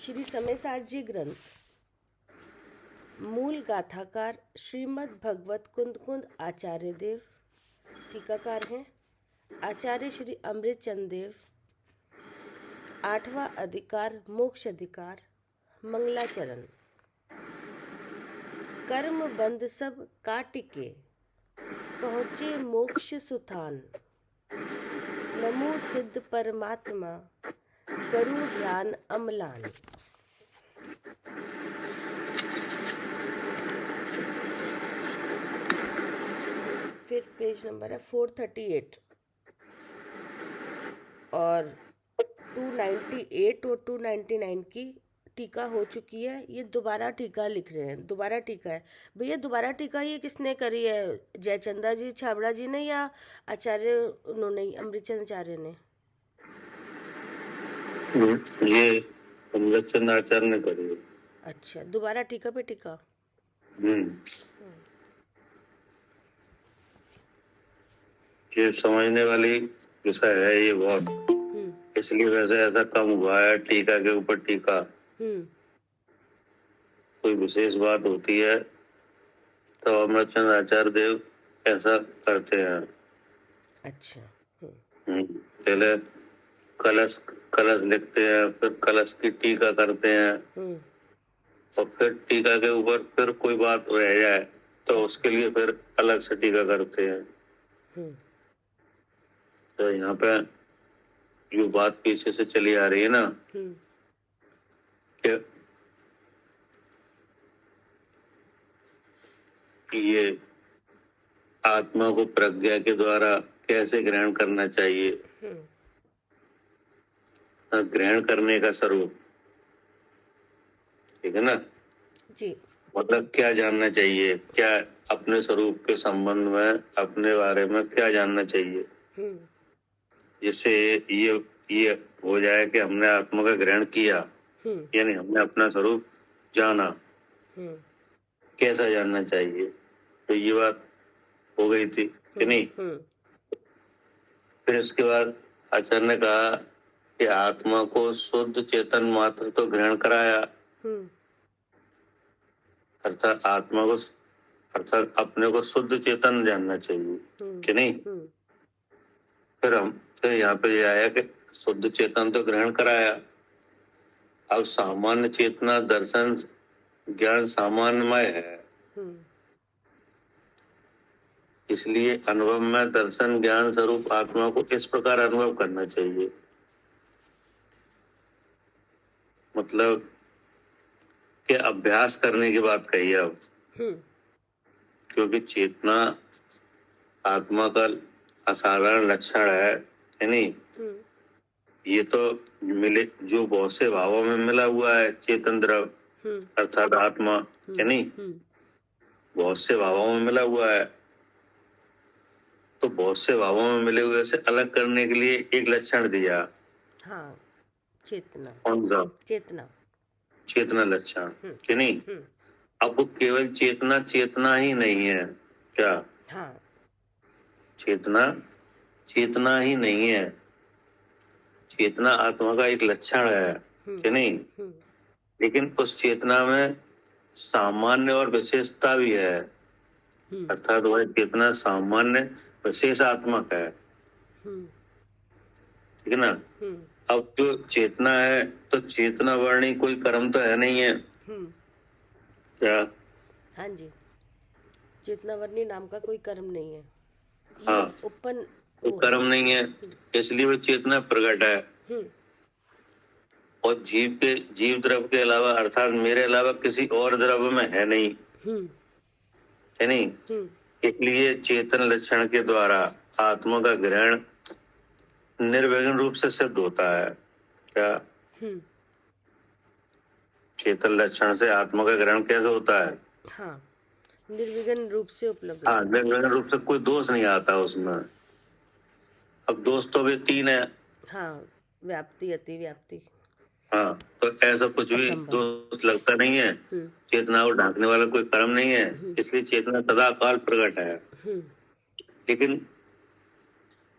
श्री समय जी ग्रंथ मूल गाथाकार श्रीमद् भगवत कुंद कुंद आचार्य देव, टीकाकार हैं आचार्य श्री अमृत चंद देव। आठवां अधिकार मोक्ष अधिकार मंगलाचरण। कर्म बंध सब काटिके पहुँचे मोक्ष सुथान। नमो सिद्ध परमात्मा करूं ध्यान अमलान। फिर पेज नंबर है 438 और 298 और 299 की टीका हो चुकी है। ये दोबारा टीका लिख रहे हैं, दोबारा टीका है। भैया दोबारा टीका ये किसने करी है? जयचंदा जी छाबड़ा जी ने या आचार्य उन्होंने अमृतचंद आचार्य ने? ये अमृतचंद आचार्य ने करी है। अच्छा, दोबारा टीका पे टीका। ये समझने वाली विषय है ये बहुत, इसलिए वैसे ऐसा कम हुआ है टीका के ऊपर टीका। कोई विशेष बात होती है तो अमृतचंद आचार्य देव ऐसा करते हैं। अच्छा। पहले कलश कलश लिखते हैं, फिर कलश की टीका करते हैं और फिर टीका के ऊपर फिर कोई बात रह जाए तो उसके लिए फिर अलग से टीका करते हैं। तो यहाँ पे जो बात पीछे से चली आ रही है ना कि ये आत्मा को प्रज्ञा के द्वारा कैसे ग्रहण करना चाहिए, ग्रहण करने का स्वरूप, ठीक है ना जी। मतलब क्या जानना चाहिए, क्या अपने स्वरूप के संबंध में अपने बारे में क्या जानना चाहिए, जिससे ये हो जाए कि हमने आत्मा का ग्रहण किया, यानी हमने अपना स्वरूप जाना। कैसा जानना चाहिए, तो ये बात हो गई थी कि नहीं। फिर इसके बाद आचार्य ने कहा कि आत्मा को शुद्ध चेतन मात्र तो ग्रहण कराया, अर्थात आत्मा को अर्थात अपने को शुद्ध चेतन जानना चाहिए कि नहीं। फिर यहाँ पे ये आया कि शुद्ध चेतन तो ग्रहण कराया, अब सामान्य चेतना दर्शन ज्ञान सामान्यमय है, इसलिए अनुभव में दर्शन ज्ञान स्वरूप आत्मा को इस प्रकार अनुभव करना चाहिए। मतलब कि अभ्यास करने की बात कही है अब, क्योंकि चेतना आत्मा का असाधारण लक्षण है नहीं। ये तो मिले जो बहुत से भावों में मिला हुआ है चेतन द्रव अर्थात आत्मा, है नहीं, बहुत से भावों में मिला हुआ है। तो बहुत से भावों में मिले हुए से अलग करने के लिए एक लक्षण दिया। हाँ, चेतना। कौन सा? चेतना, चेतना लक्षण, कि नहीं। अब वो केवल चेतना चेतना ही नहीं है क्या? हाँ, चेतना चेतना ही नहीं है, चेतना आत्मा का एक लक्षण है कि नहीं। लेकिन उस चेतना में सामान्य और विशेषता भी है, अर्थात वह चेतना सामान्य विशेषात्मक है, ठीक है ना। अब जो चेतना है तो चेतना वर्णी कोई कर्म तो है नहीं है क्या? हाँ जी, चेतना वर्णी नाम का कोई कर्म नहीं है। हाँ, उपन कर्म नहीं है, इसलिए वो चेतना प्रकट है। और जीव द्रव्य के अलावा अर्थात मेरे अलावा किसी और द्रव्य में है नहीं, है नहीं। इसलिए चेतन लक्षण के द्वारा आत्मा का ग्रहण निर्विघ्न रूप से सिद्ध होता है क्या? चेतन लक्षण से आत्मा का ग्रहण कैसे होता है? हाँ, निर्विघ्न रूप से उपलब्ध। हाँ, निर्विघ्न रूप से कोई दोष नहीं आता उसमें। अब दोष तो भी तीन है। हाँ, व्याप्ति, अति व्याप्ति। हाँ, तो ऐसा कुछ भी दोष लगता नहीं है। चेतना को ढांकने वाला कोई कर्म नहीं है, इसलिए चेतना सदा काल प्रकट है। लेकिन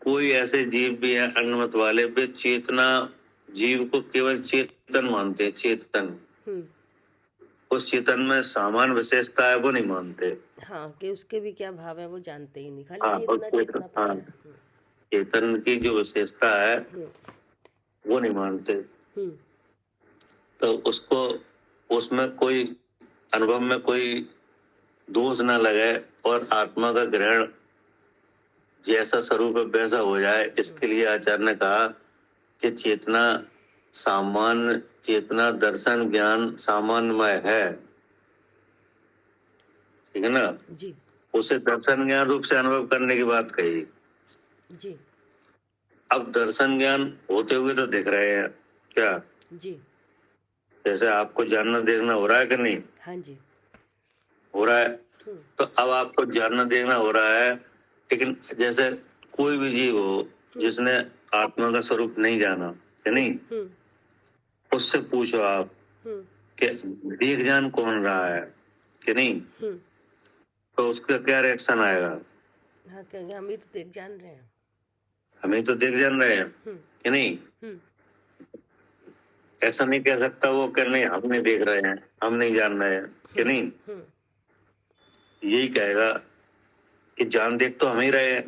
कोई ऐसे जीव भी है अन्नमत वाले पे चेतना जीव को केवल चेतन मानते हैं, चेतन। उस चेतन में सामान्य विशेषता है वो नहीं मानते। हाँ, कि उसके भी क्या भाव है वो जानते ही नहीं, खाली हाँ, और चेतना चेतना पता हाँ, है। चेतन की जो विशेषता है वो नहीं मानते। तो उसको उसमें कोई अनुभव में कोई दोष ना लगे और आत्मा का ग्रहण जैसा स्वरूप है वैसा हो जाए, इसके लिए आचार्य ने कहा कि चेतना सामान्य, चेतना दर्शन ज्ञान सामान्यमय है, ठीक है ना जी उसे दर्शन ज्ञान रूप से अनुभव करने की बात कही। जी अब दर्शन ज्ञान होते हुए तो दिख रहे हैं क्या? जी जैसे आपको जानना देखना हो रहा है कि नहीं? हाँ जी हो रहा है। तो अब आपको जानना देखना हो रहा है, लेकिन जैसे कोई भी जीव हो जिसने आत्मा का स्वरूप नहीं जाना, कि नहीं, उससे पूछो आप कि देख जान कौन रहा है, कि नहीं, तो उसका क्या रिएक्शन आएगा? हाँ, कहेंगे हम ही तो देख जान रहे हैं, हमें तो देख जान रहे हैं, कि नहीं। ऐसा नहीं कह सकता वो कि नहीं हम नहीं देख रहे हैं, हम नहीं जान रहे हैं, कि नहीं। यही कहेगा कि जान देख तो हम ही रहे हैं।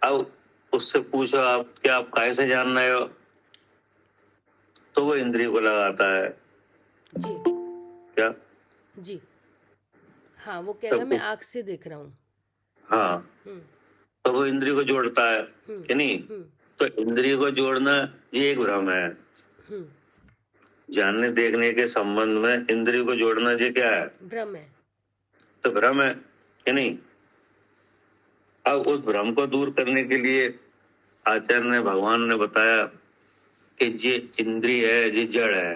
अब उससे पूछो आप क्या आप काहे से जान रहे हो, तो वो इंद्रिय को लगाता है। जी क्या? जी हाँ, वो कहेगा मैं आँख से देख रहा हूँ। हाँ, तो वो इंद्रिय को जोड़ता है, कि नहीं। तो इंद्रिय को जोड़ना ये एक भ्रम है। जानने देखने के संबंध में इंद्रिय को जोड़ना ये क्या है? भ्रम है। तो भ्रम है, कि नहीं। अब उस भ्रम को दूर करने के लिए आचार्य ने, भगवान ने बताया कि ये इंद्रिय है, ये जड़ है,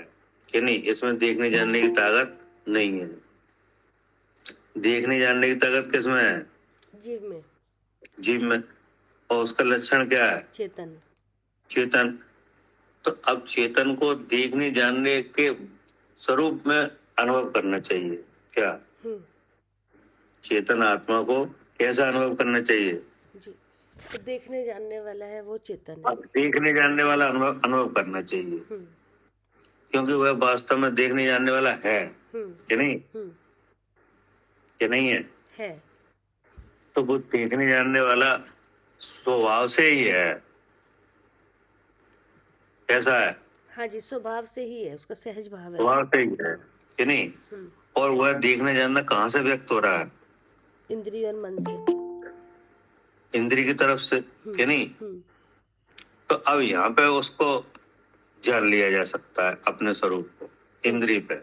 कि नहीं, इसमें देखने जानने की ताकत नहीं है। देखने जानने की ताकत किसमें है? जीव में। जीव में। और उसका लक्षण क्या है? चेतन। चेतन। तो अब चेतन को देखने जानने के स्वरूप में अनुभव करना चाहिए। क्या? चेतन आत्मा को कैसा अनुभव करना चाहिए? जी, तो देखने जानने वाला है वो चेतन है। देखने जानने वाला अनुभव करना चाहिए, क्योंकि वह वास्तव में देखने जानने वाला है, कि नहीं, कि नहीं है। है। तो वो देखने जानने वाला स्वभाव से ही है। कैसा है? हाँ जी, स्वभाव से ही है, उसका सहज भाव है। स्वभाव से ही है, कि नहीं। और वह देखने जानना कहाँ से व्यक्त हो रहा है? इंद्रिय और मन से। इंद्रिय की तरफ से, कि नहीं। तो अब यहाँ पे उसको जान लिया जा सकता है अपने स्वरूप को इंद्रिय पे,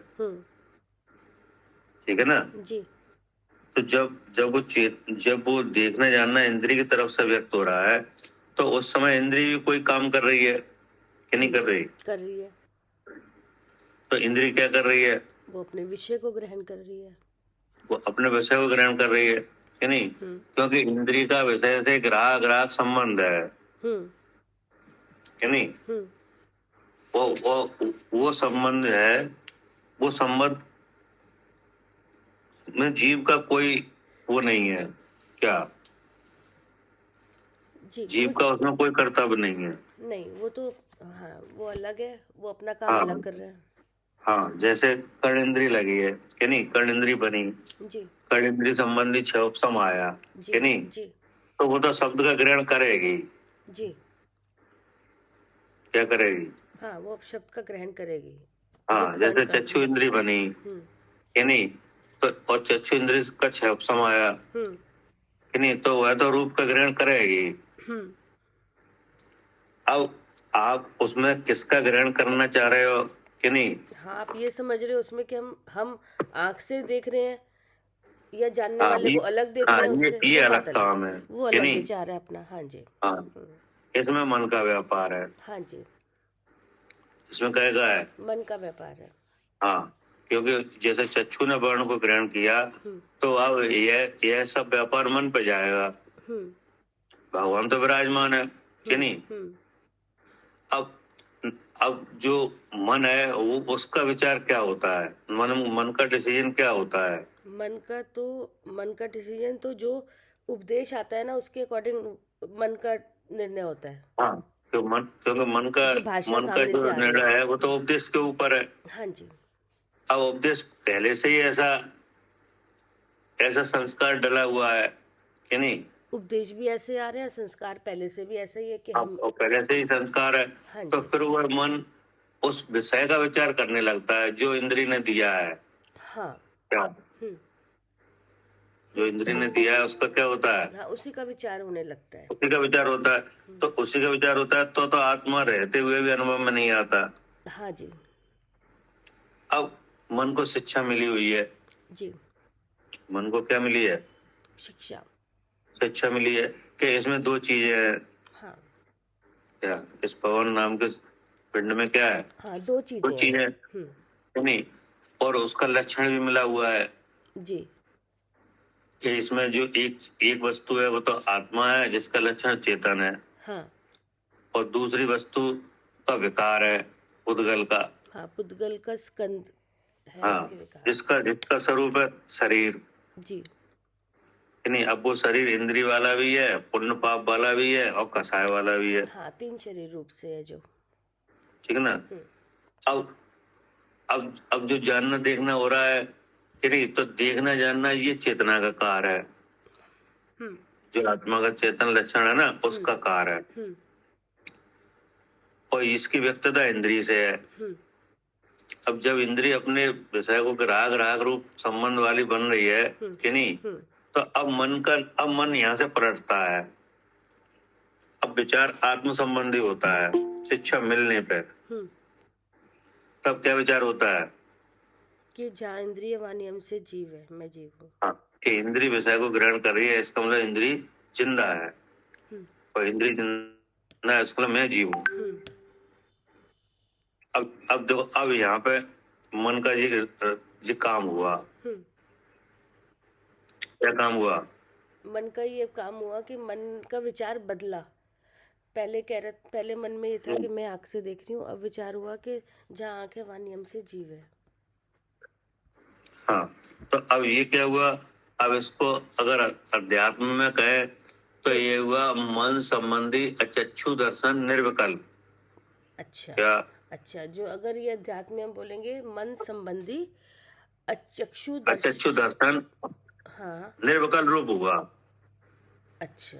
ठीक है ना। जी। तो जब वो देखना जानना इंद्रिय की तरफ से व्यक्त हो रहा है, तो उस समय इंद्रिय भी कोई काम कर रही है कि नहीं कर रही? कर रही है। तो इंद्रिय क्या कर रही है? वो अपने विषय को ग्रहण कर रही है। वो अपने विषय को ग्रहण कर रही है, कि नहीं। क्योंकि इंद्रिय का विषय से ग्राहक संबंध है, कि नहीं। वो संबंध है, वो संबंध में जीव का कोई वो नहीं है। क्या? जीव का उसमें कोई कर्तव्य नहीं है। नहीं, वो तो हाँ, वो अलग है, वो अपना काम अलग कर रहे हैं। हाँ, जैसे कर्ण इंद्री लगी है, कि नहीं, कर्ण इंद्री बनी जी, कर्ण इंद्री संबंधी छह उपसम आया, कि नहीं जी। तो वो तो शब्द का ग्रहण करेगी जी। क्या करेगी? हाँ, वो शब्द का ग्रहण करेगी। हाँ, जैसे चक्षु इंद्री बनी, कि नहीं, तो और चक्षु इंद्री का छह उपसम आया, कि नहीं, तो वह तो रूप का ग्रहण करेगी। अब आप उसमें किसका ग्रहण करना चाह रहे हो, कि नहीं। हाँ, आप ये समझ रहे हो उसमें कि हम आँख से देख रहे हैं या जानने वाले को अलग देख रहे हैं उससे, ये अलग काम है, वो अलग विचार है अपना। हाँ जी। हाँ, इसमें मन का व्यापार है। हाँ जी, इसमें कहेगा है मन का व्यापार है। हाँ, क्योंकि जैसे चक्षु ने वर्ण को ग्रहण किया, तो अब यह सब व्यापार मन पे जाएगा। भगवान तो विराजमान है, कि नहीं। अब जो मन है वो उसका विचार क्या होता है, मन का डिसीजन क्या होता है? मन का डिसीजन तो जो उपदेश आता है ना उसके अकॉर्डिंग मन का निर्णय होता है। हाँ, क्योंकि जो भाषा मन का सामने जो से आ रही निर्णय है। है वो तो उपदेश के ऊपर है। हाँ जी। अब उपदेश पहले से ही ऐसा संस्कार डला हुआ है कि नहीं। उपदेश भी ऐसे आ रहे हैं, संस्कार पहले से भी ऐसा ही है कि हम। अब पहले से ही संस्कार है, हाँ तो जी। फिर वह मन उस विषय का विचार करने लगता है जो इंद्री ने दिया है। हाँ। क्या हम्म। जो इंद्री ने दिया है उसका क्या होता है, हाँ, उसी का विचार होने लगता है। उसी का विचार होता है। तो उसी का विचार होता है तो आत्मा रहते हुए भी अनुभव में नहीं आता। हाँ जी। अब मन को शिक्षा मिली हुई है। जी। मन को क्या मिली है, शिक्षा। शिक्षा मिली है कि इसमें दो चीजें हैं। हाँ। क्या इस पवन नाम के पिंड में क्या है, हाँ, दो चीजें हैं नहीं। और उसका लक्षण भी मिला हुआ है जी। कि इसमें जो एक वस्तु है वो तो आत्मा है जिसका लक्षण चेतन है। हाँ। और दूसरी वस्तु का विकार है, पुद्गल का। हाँ, पुद्गल का स्कंद है हाँ, उसके विकार। जिसका स्वरूप है शरीर। जी। नहीं, अब वो शरीर इंद्री वाला भी है, पुण्य पाप वाला भी है और कसाय वाला भी है। हाँ, 3 शरीर रूप से है जो। ठीक है ना। अब जो जानना देखना हो रहा है कि नहीं, तो देखना जानना ये चेतना का कार्य है। जो आत्मा का चेतन लक्षण है ना उसका कार्य है। और इसकी व्यक्तता इंद्रिय से है। अब जब इंद्रिय अपने विषय को ग्राहक रूप संबंध वाली बन रही है कि नहीं, तो अब मन यहाँ से पलटता है। अब विचार आत्म संबंधी होता है शिक्षा मिलने पर। तब क्या विचार होता है कि जहाँ इंद्रिय वहाँ नियम से जीव है, मैं जीव हूँ। हाँ, कि इंद्रिय विषय को ग्रहण कर रही है, इसका मतलब इंद्रिय जिंदा है। और इंद्रिय जिंदा है इसका मतलब मैं जीव हूँ। अब देखो, अब यहाँ पे मन का ये काम हुआ। क्या काम हुआ, मन का ये काम हुआ कि मन का विचार बदला। पहले मन में ये था कि मैं आँख से देख रही हूँ, अब विचार हुआ कि जहाँ आँख है वहाँ नियम से जीव है। हाँ, तो अब ये क्या हुआ, अब इसको अगर अध्यात्म में कहे तो ये हुआ मन संबंधी अचक्षु दर्शन निर्विकल्प। अच्छा। क्या अच्छा, जो अगर ये अध्यात्म में हम बोलेंगे मन संबंधी अचक्षु दर्शन हाँ। निर्विकल्प रूप हुआ। अच्छा,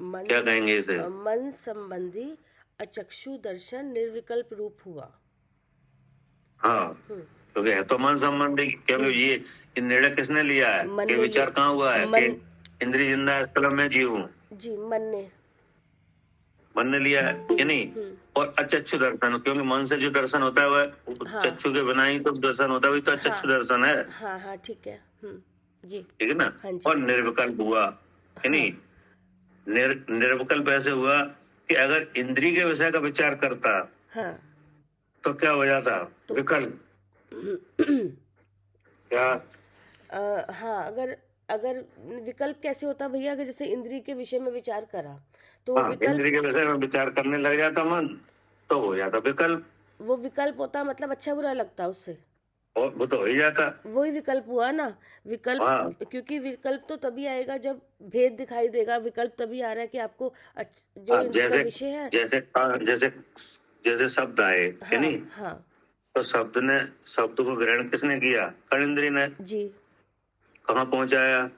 क्या कहेंगे इसे, मन संबंधी अचक्षु दर्शन निर्विकल्प रूप हुआ। हाँ, क्योंकि है तो मन संबंधी। क्योंकि ये निर्णय किसने लिया है, मन ये ने विचार कहाँ हुआ है कि इंद्रिय जिंदा है इसका मैं जीव हूँ। जी, मन ने लिया है कि नहीं। और अचक्षु दर्शन, क्योंकि मन से जो दर्शन होता है वह चक्षु के बिना ही तो दर्शन होता है, वही तो अचक्षु दर्शन है। हाँ हाँ, ठीक है। जी, ठीक है ना। हाँ जी। और निर्विकल्प हुआ कि नहीं। निर्विकल्प ऐसे हुआ कि अगर इंद्रिय के विषय का विचार करता हाँ, तो क्या हो जाता, विकल्प। क्या हाँ, अगर विकल्प कैसे होता भैया, अगर जैसे इंद्रिय के विषय में विचार करा तो इंद्रिय के विषय में विचार करने लग जाता मन, तो हो जाता विकल्प। वो विकल्प होता मतलब अच्छा बुरा लगता उससे, और वो तो हो ही जाता। वही विकल्प हुआ ना। विकल्प क्योंकि विकल्प तो तभी आएगा जब भेद दिखाई देगा। विकल्प तभी आ रहा है कि आपको जो इंद्रिय का विषय है, जैसे शब्द आए है नहीं। हाँ, तो शब्द को ग्रहण किसने किया, कर्णेंद्रिय ने। जी। कहाँ पहुंचाया,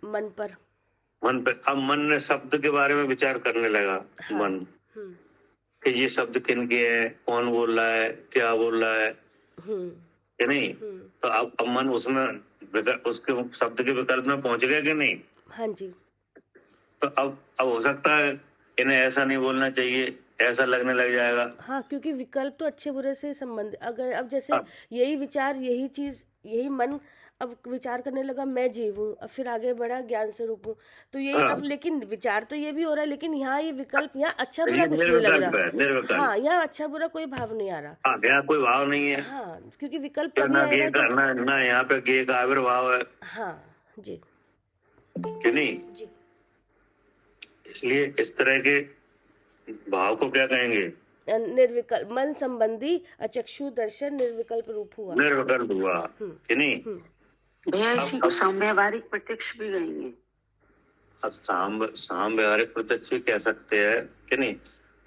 मन पर। अब मन ने शब्द के बारे में विचार करने लगा। मन कि ये शब्द किन के हैं, कौन बोल रहा है, क्या बोल रहा है कि नहीं। तो अब मन उसमें उसके शब्द के विकल्प में पहुंच गया कि नहीं। हाँ जी। तो अब हो सकता है इन्हें ऐसा नहीं बोलना चाहिए, ऐसा लगने लग जाएगा। हाँ, क्योंकि विकल्प तो अच्छे बुरे से संबंध, अगर अब जैसे यही विचार, यही चीज, यही मन अब विचार करने लगा मैं जीव हूँ, अब फिर आगे बढ़ा ज्ञान स्वरूप हूँ, तो यही अब लेकिन विचार तो ये भी हो रहा है, लेकिन यहाँ ये विकल्प, यहाँ अच्छा बुरा कुछ नहीं लग रहा। हाँ, यहाँ अच्छा बुरा कोई भाव नहीं आ रहा। यहाँ कोई भाव नहीं है। हाँ, क्योंकि विकल्प तभी आएगा ना यहाँ पे गे का आविर्भाव है। हाँ जी, कि नहीं जी। इसलिए इस तरह के भाव को क्या कहेंगे, निर्विकल्प मन संबंधी अचक्षु दर्शन निर्विकल्प रूप हुआ। कि नहीं। भैया इसी को सौम्यवादिक प्रत्यक्ष भी कहेंगे। अब साम व्यवहारिक प्रत्यक्ष भी कह सकते हैं कि नहीं,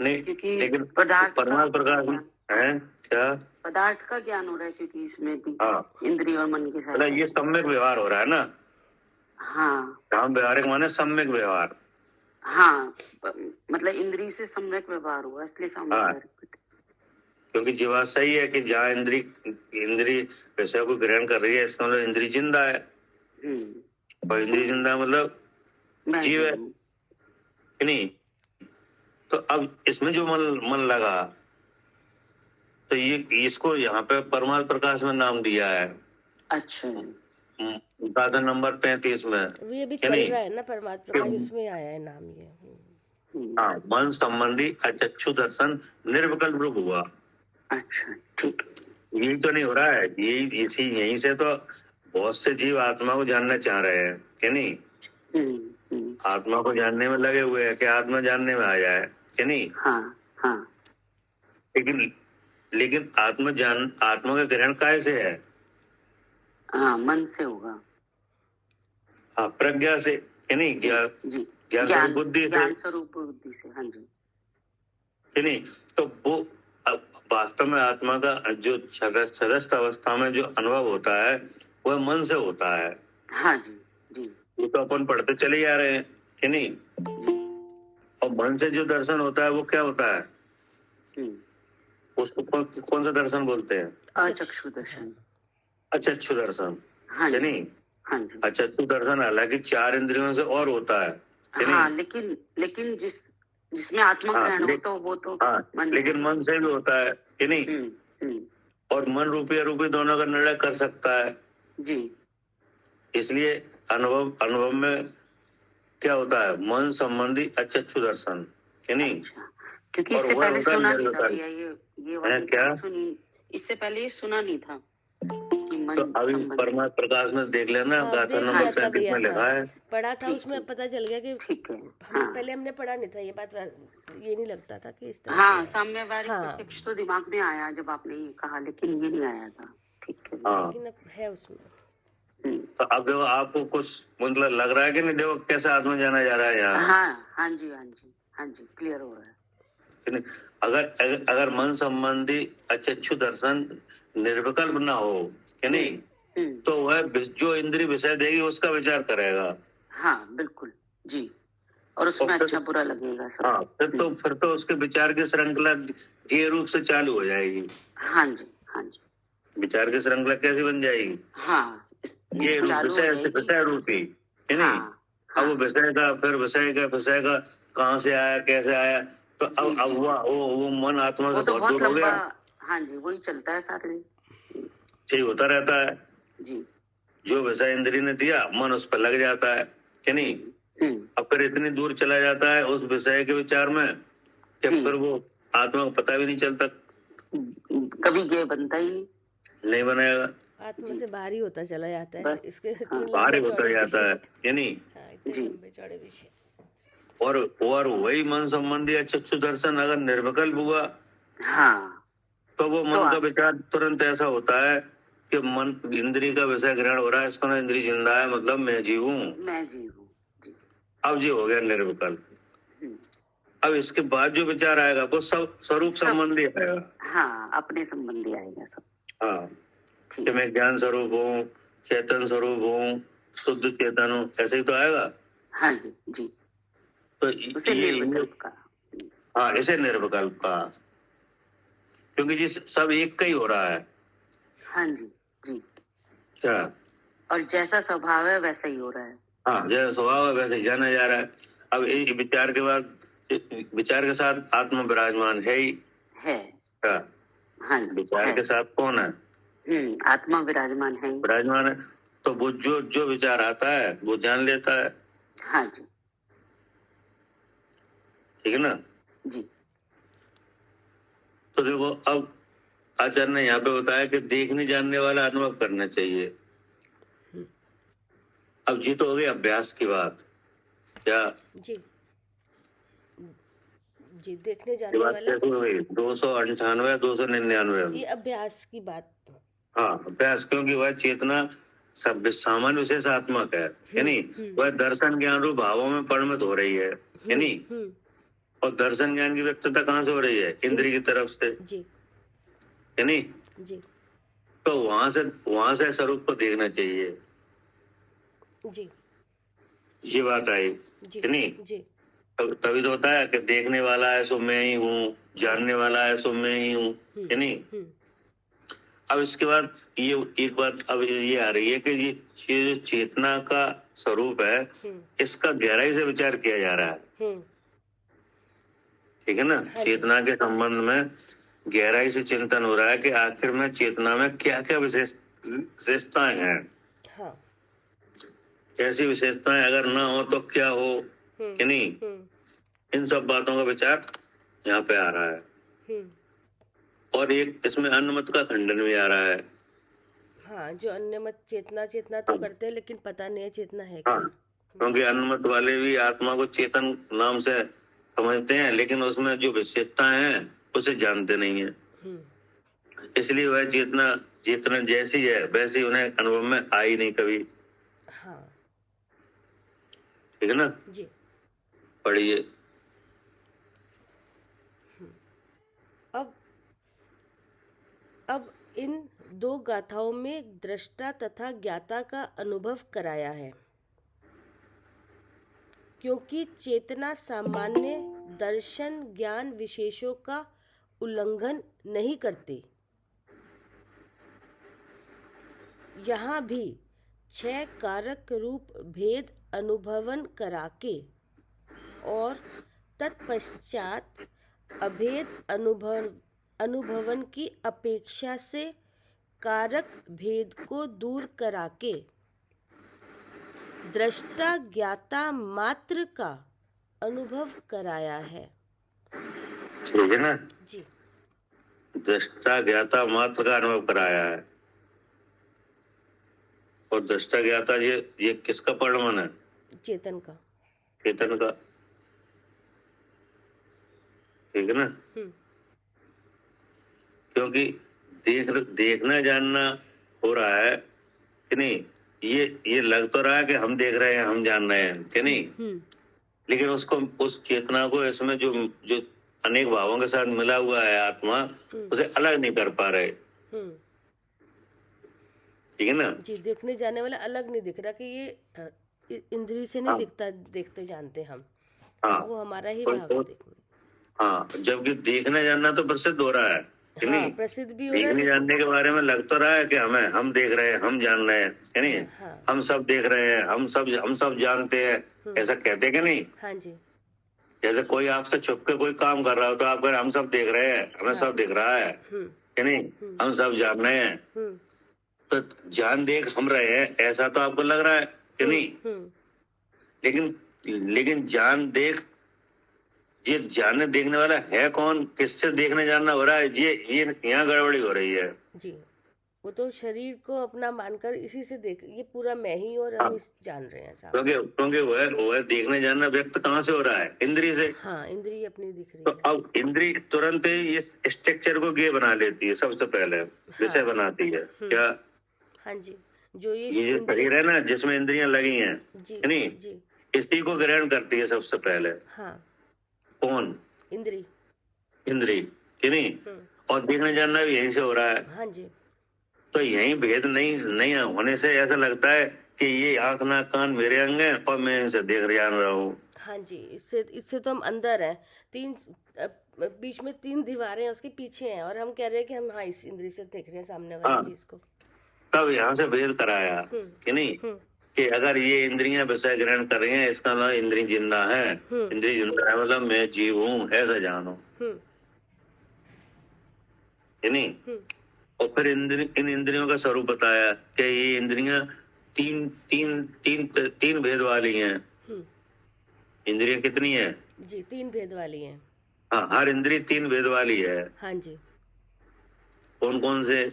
नहीं, क्योंकि लेकिन पदार्थ परमार्थ प्रकाश में है क्या, पदार्थ का ज्ञान हो रहा है, क्योंकि इसमें भी हाँ, इंद्रिय और मन के साथ मतलब ये सम्यक व्यवहार हो रहा है ना। हाँ साम व्यवहारिक माने सम्यक व्यवहार। हाँ, मतलब इंद्रिय से सम्यक व्यवहार हुआ, इसलिए साम्य हाँ। व्यवहारिक प्रत्यक्ष। क्योंकि ये बात सही है कि जहाँ इंद्री विषय को ग्रहण कर रही है, इसका मतलब इंद्री जिंदा है, और इंद्री जिंदा मतलब मैं जीव है हूँ। कि नहीं। तो अब इसमें जो मन लगा, तो ये इसको यहाँ पे परमार्थ प्रकाश में नाम दिया है। अच्छा, गाथा नंबर 35 में ये भी कि चल नहीं, रहा है ना परमात्मा प्रकाश, उसमें आया है नाम ये। हाँ, मन संबंधी अचक्षु दर्शन निर्विकल्प रूप हुआ। अच्छा, ठीक। यही तो नहीं हो रहा है, यहीं से तो बहुत से जीव आत्मा को जानना चाह रहे हैं कि नहीं, आत्मा को जानने में लगे हुए हैं कि आत्मा जानने में आ जाए कि नहीं। हाँ हाँ, लेकिन आत्मा का ग्रहण कैसे है, हाँ, मन से होगा, हाँ, प्रज्ञा से कि नहीं, ज्ञान बुद्धि स्वरूप बुद्धि से, हाँ जी, कि नहीं। तो वो वास्तव में आत्मा का जो सदस्थ अवस्था में जो अनुभव होता है वह मन से होता है। हाँ जी जी, वो तो अपन पढ़ते चले जा रहे हैं कि नहीं। और मन से जो दर्शन होता है वो क्या होता है, उसको कौन सा दर्शन बोलते हैं, अचक्षु दर्शन, अचक्षु दर्शन, हाँ कि नहीं। हाँ जी, अचक्षु दर्शन हालांकि 4 इंद्रियों से और होता है कि हाँ, नहीं? लेकिन जिसमें आत्मा ग्रहण हो तो वो तो लेकिन मन से भी होता है कि नहीं। और मन रूपी अरूपी दोनों का निर्णय कर सकता है जी। इसलिए अनुभव में क्या होता है, मन संबंधी अचक्षु दर्शन कि नहीं। अच्छा, क्योंकि इससे पहले सुना नहीं था भैया, ये वाली क्या सुनी, इससे पहले ये सुना नहीं था कि मन तो अभी परमात्मा प्रकाश में देख लेना, गाथा नंबर 35 में लिखा है, पढ़ा था, उसमें पता चल गया कि ठीक है। पहले हमने पढ़ा नहीं था ये बात, ये नहीं लगता था कि इस तरह हाँ, साम्य व्यवहारिक प्रत्यक्ष तो दिमाग में आया जब आपने ये कहा, लेकिन ये नहीं आया था, ठीक है, लेकिन अब है उसमें। तो अब देखो आपको कुछ मतलब लग रहा है कि नहीं, देखो कैसे आत्मा जाना जा रहा है यहाँ। हाँ जी, क्लियर हो रहा है। अगर मन संबंधी अचक्षु दर्शन निर्विकल्प ना हो कि नहीं, तो वह जो इंद्रिय विषय देगी उसका विचार करेगा। हाँ बिल्कुल जी, और उसमें अच्छा बुरा लगेगा सब। हाँ, फिर तो उसके विचार की श्रृंखला ये रूप से चालू हो जाएगी। हाँ जी, विचार की श्रृंखला कैसे बन जाएगी, हाँ, ये विषय रूपी है नहीं। अब वो विषय का कहाँ से आया, कैसे आया, तो अब वो मन आत्मा से बहुत दूर हो गया। हाँ जी, वही चलता है सारे दिन, यही होता रहता है जी। जो विषय इंद्री ने दिया मन उस पर लग जाता है कि नहीं। अब फिर इतनी दूर चला जाता है उस विषय के विचार में कि फिर वो आत्मा को पता भी नहीं चलता, कभी ये बनता ही नहीं बनेगा, आत्मा से बाहर ही होता चला जाता है, इसके बाहर ही होता जाता है कि नहीं। लंबे चौड़े विषय, और वही मन संबंधी अचक्षु दर्शन अगर निर्विकल्प हुआ, हाँ, तो वो मन का विचार तुरंत ऐसा होता है कि मन इंद्री का विषय ग्रहण हो रहा है, इसका इंद्री जिंदा है, मतलब मैं जीव हूँ। अब ये हो गया निर्विकल्प। अब इसके बाद जो विचार आएगा वो सब स्वरूप संबंधी आएगा। हाँ, अपने संबंधी आएगा सब। हाँ, कि मैं ज्ञान स्वरूप हूँ, चेतन स्वरूप हूँ, शुद्ध चेतन हूँ, ऐसे ही तो आएगा। हाँ जी। तो इसे निर्विकल्प का, हाँ, इसे निर्विकल्प का, क्योंकि जी सब एक का ही हो रहा है। हाँ जी। क्या, और जैसा स्वभाव है वैसा ही हो रहा है। हाँ, जैसा स्वभाव है वैसे जाना जा रहा है। अब ये विचार के बाद विचार के साथ आत्मा विराजमान है ही है। हाँ, विचार के साथ कौन है, आत्मा विराजमान है, तो वो जो विचार आता है वो जान लेता है। हाँ जी, ठीक है ना जी। तो देखो अब आचार्य ने यहाँ पे बताया कि देखने जानने वाला अनुभव करना चाहिए। अब ये तो हो गई अभ्यास की बात, क्या जी देखने जाने वाला 298 299 ये अभ्यास की बात। हाँ, अभ्यास, क्योंकि वह चेतना सब सामान्य विशेष आत्मक है नहीं, वह दर्शन ज्ञान रूप भावों में परिणत हो रही है नहीं। और दर्शन ज्ञान की व्यक्तता कहाँ से हो रही है? इंद्रिय की तरफ से जी नहीं। जी तो वहां से स्वरूप को देखना चाहिए। जी ये बात आई जी नहीं। जी तभी तो होता है कि देखने वाला है सो मैं ही हूँ, जानने वाला है सो मैं ही हूँ नहीं। अब इसके बाद ये एक बात अब ये आ रही है कि ये जो चेतना का स्वरूप है, इसका गहराई से विचार किया जा रहा है, ठीक है ना। चेतना के संबंध में गहराई से चिंतन हो रहा है कि आखिर में चेतना में क्या क्या विशेषताएं हैं। हाँ। ऐसी विशेषताएं अगर ना हो तो क्या हो कि नहीं, इन सब बातों का विचार यहाँ पे आ रहा है। और एक इसमें अन्नमत का खंडन भी आ रहा है। हाँ, जो अन्यमत चेतना चेतना तो करते हैं, लेकिन पता नहीं है चेतना है क्या। हाँ, क्योंकि अन्नमत वाले भी आत्मा को चेतन नाम से समझते हैं, लेकिन उसमें जो विशेषताएं हैं उसे जानते नहीं है। इसलिए वह चेतना चेतना जैसी है वैसी उन्हें अनुभव में आई नहीं कभी। हाँ, ठीक है ना जी। पढ़िए। अब इन दो गाथाओं में दृष्टा तथा ज्ञाता का अनुभव कराया है, क्योंकि चेतना सामान्य दर्शन ज्ञान विशेषों का उल्लंघन नहीं करती। यहाँ भी 6 कारक रूप भेद अनुभवन कराके और तत्पश्चात अभेद अनुभवन की अपेक्षा से कारक भेद को दूर कराके दृष्टा ज्ञाता मात्र का अनुभव कराया है। ठीक है ना जी। दृष्टा ज्ञाता मात्र का अनुभव कराया है। और दृष्टा ज्ञाता ये किसका परिणाम है? चेतन का। चेतन का, ठीक है ना। क्योंकि देखना जानना हो रहा है कि नहीं, ये लग तो रहा है कि हम देख रहे हैं हम जान रहे हैं कि नहीं, लेकिन उसको उस चेतना को इसमें जो जो अनेक भावों के साथ मिला हुआ है आत्मा, उसे अलग नहीं कर पा रहे। ठीक है ना जी। देखने जाने वाला अलग नहीं दिख रहा कि ये इंद्रिय से नहीं दिखता, देखते जानते हम। हाँ, वो हमारा ही भाव है देखने। हाँ, जबकि देखना जानना तो प्रसिद्ध हो रहा है कि नहीं। प्रसिद्ध भी हो रहा है। देखने जानने के बारे में लग तो रहा है कि हम देख रहे हैं हम जान रहे हैं कि नहीं। हम सब देख रहे हैं, हम सब जानते हैं, ऐसा कहते कि नहीं। हाँ जी। जैसे कोई आपसे छुप के कोई काम कर रहा हो तो आप कह रहे हम सब देख रहे हैं, हमें सब दिख रहा है कि नहीं, हम सब जान रहे हैं। तो जान देख हम रहे हैं ऐसा तो आपको लग रहा है कि नहीं। लेकिन जान देख, ये जानने देखने वाला है कौन, किससे देखने जानना हो रहा है, ये यहाँ गड़बड़ी हो रही है जी। वो तो शरीर को अपना मानकर इसी से देख, ये पूरा मैं ही और हम इस जान रहे हैं साहब। क्योंकि वह देखने जानना व्यक्त कहाँ से हो रहा है? इंद्रिय से। हाँ, इंद्रिय अपनी दिख रही तो है। अब इंद्रिय तुरंत ही इस स्ट्रक्चर को ये बना लेती है, सबसे पहले विषय बनाती है क्या। हाँ जी। जो ये जो शरीर है ना जिसमें इंद्रियां लगी हैं नहीं, इसी को ग्रहण करती है सबसे पहले। हाँ। कौन? इंद्रिय कि नहीं। और देखने जानना भी यहीं से हो रहा है। हाँ जी। तो यही भेद नहीं होने से ऐसा लगता है कि ये आंख नाक कान मेरे अंग हैं और मैं इनसे देख जान रहा हूँ। हाँ जी। इससे तो हम अंदर हैं, बीच में 3 दीवारें उसके पीछे हैं, और हम कह रहे हैं कि हम इस इंद्रिय से देख रहे हैं सामने वाली चीज को। तब यहाँ से भेद कराया कि नहीं, कि अगर ये इंद्रियां विषय ग्रहण कर रही हैं इसका मतलब इंद्रिय जिंदा है। इंद्रिय जिंदा है मतलब मैं जीव हूँ ऐसा जानो कि नहीं। और फिर इन इंद्रियों का स्वरूप बताया कि ये इंद्रियां तीन भेद वाली हैं। इंद्रियां कितनी है जी? 3 भेद वाली हैं। हाँ, हर इंद्रिय 3 भेद वाली है। हाँ जी। कौन कौन से?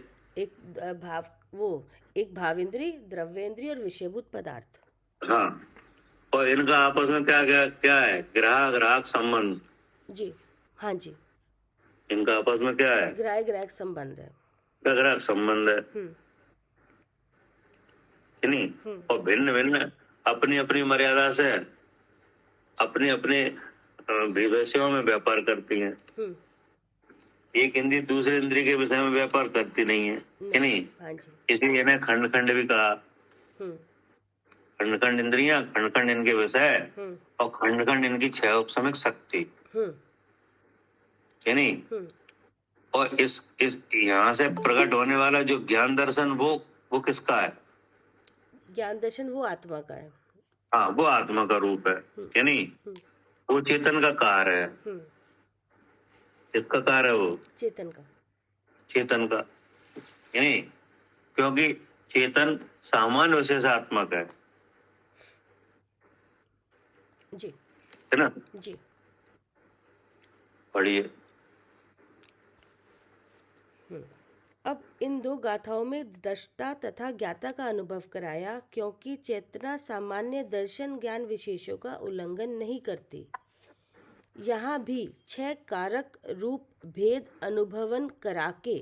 एक भाव इंद्रिय, द्रव्य इंद्रिय और विषयभूत पदार्थ। हाँ, और इनका आपस में क्या है? ग्राहक संबंध। जी। हाँ जी। इनका आपस में क्या है? ग्राहक संबंध है। ग्राहक संबंध है कि नहीं, और भिन्न भिन्न अपनी अपनी मर्यादा से अपने अपने विषयों में व्यापार करती हैं। एक इंद्रिय दूसरे इंद्रिय के विषय में व्यापार करती नहीं है, कि नहीं। हाँ जी। इसलिए इन्हें खंड खंड भी कहा। खंड खंड इंद्रियां, खंड खंड इनके विषय, और खंड खंड इनकी 6 उपसमिक शक्ति, कि नहीं। और इस यहाँ से प्रकट होने वाला जो ज्ञान दर्शन वो किसका है? ज्ञान दर्शन वो आत्मा का है। हाँ, वो आत्मा का रूप है, कि नहीं। वो चेतन का कार्य है। किसका कार्य है वो? चेतन का। चेतन का, कि नहीं, क्योंकि चेतन सामान्य विशेष आत्मक है जी, है ना जी। पढ़िए। अब इन दो गाथाओं में दृष्टा तथा ज्ञाता का अनुभव कराया, क्योंकि चेतना सामान्य दर्शन ज्ञान विशेषों का उल्लंघन नहीं करती। यहाँ भी 6 कारक रूप भेद अनुभवन कराके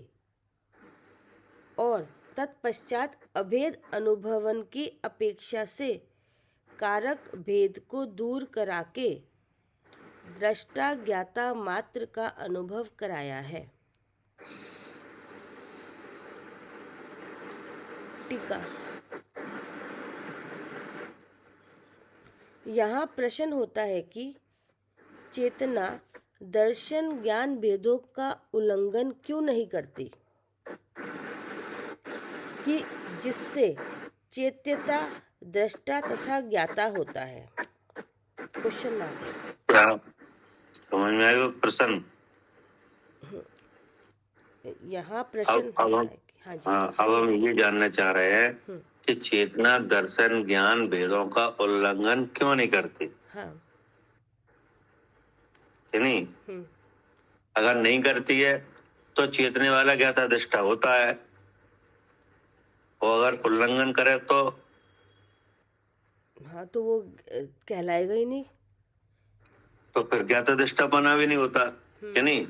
और तत्पश्चात अभेद अनुभवन की अपेक्षा से कारक भेद को दूर कराके दृष्टा ज्ञाता मात्र का अनुभव कराया है। टीका। यहाँ प्रश्न होता है कि चेतना दर्शन ज्ञान भेदों का उल्लंघन क्यों नहीं करती, कि जिससे चेत्यता दृष्टा तथा ज्ञाता होता है। Question mark. क्या समझ में आएगा प्रश्न? यहाँ प्रश्न अब होता हम है कि हाँ जी, अब हम ये जानना चाह रहे हैं कि चेतना दर्शन ज्ञान भेदों का उल्लंघन क्यों नहीं करती, हाँ, कि नहीं। अगर नहीं करती है तो चेतने वाला ज्ञाता दृष्टा होता है, और अगर उल्लंघन करे तो हाँ, तो वो कहलाएगा ही नहीं, तो फिर ज्ञाता दृष्टा बना भी नहीं होता, कि नहीं।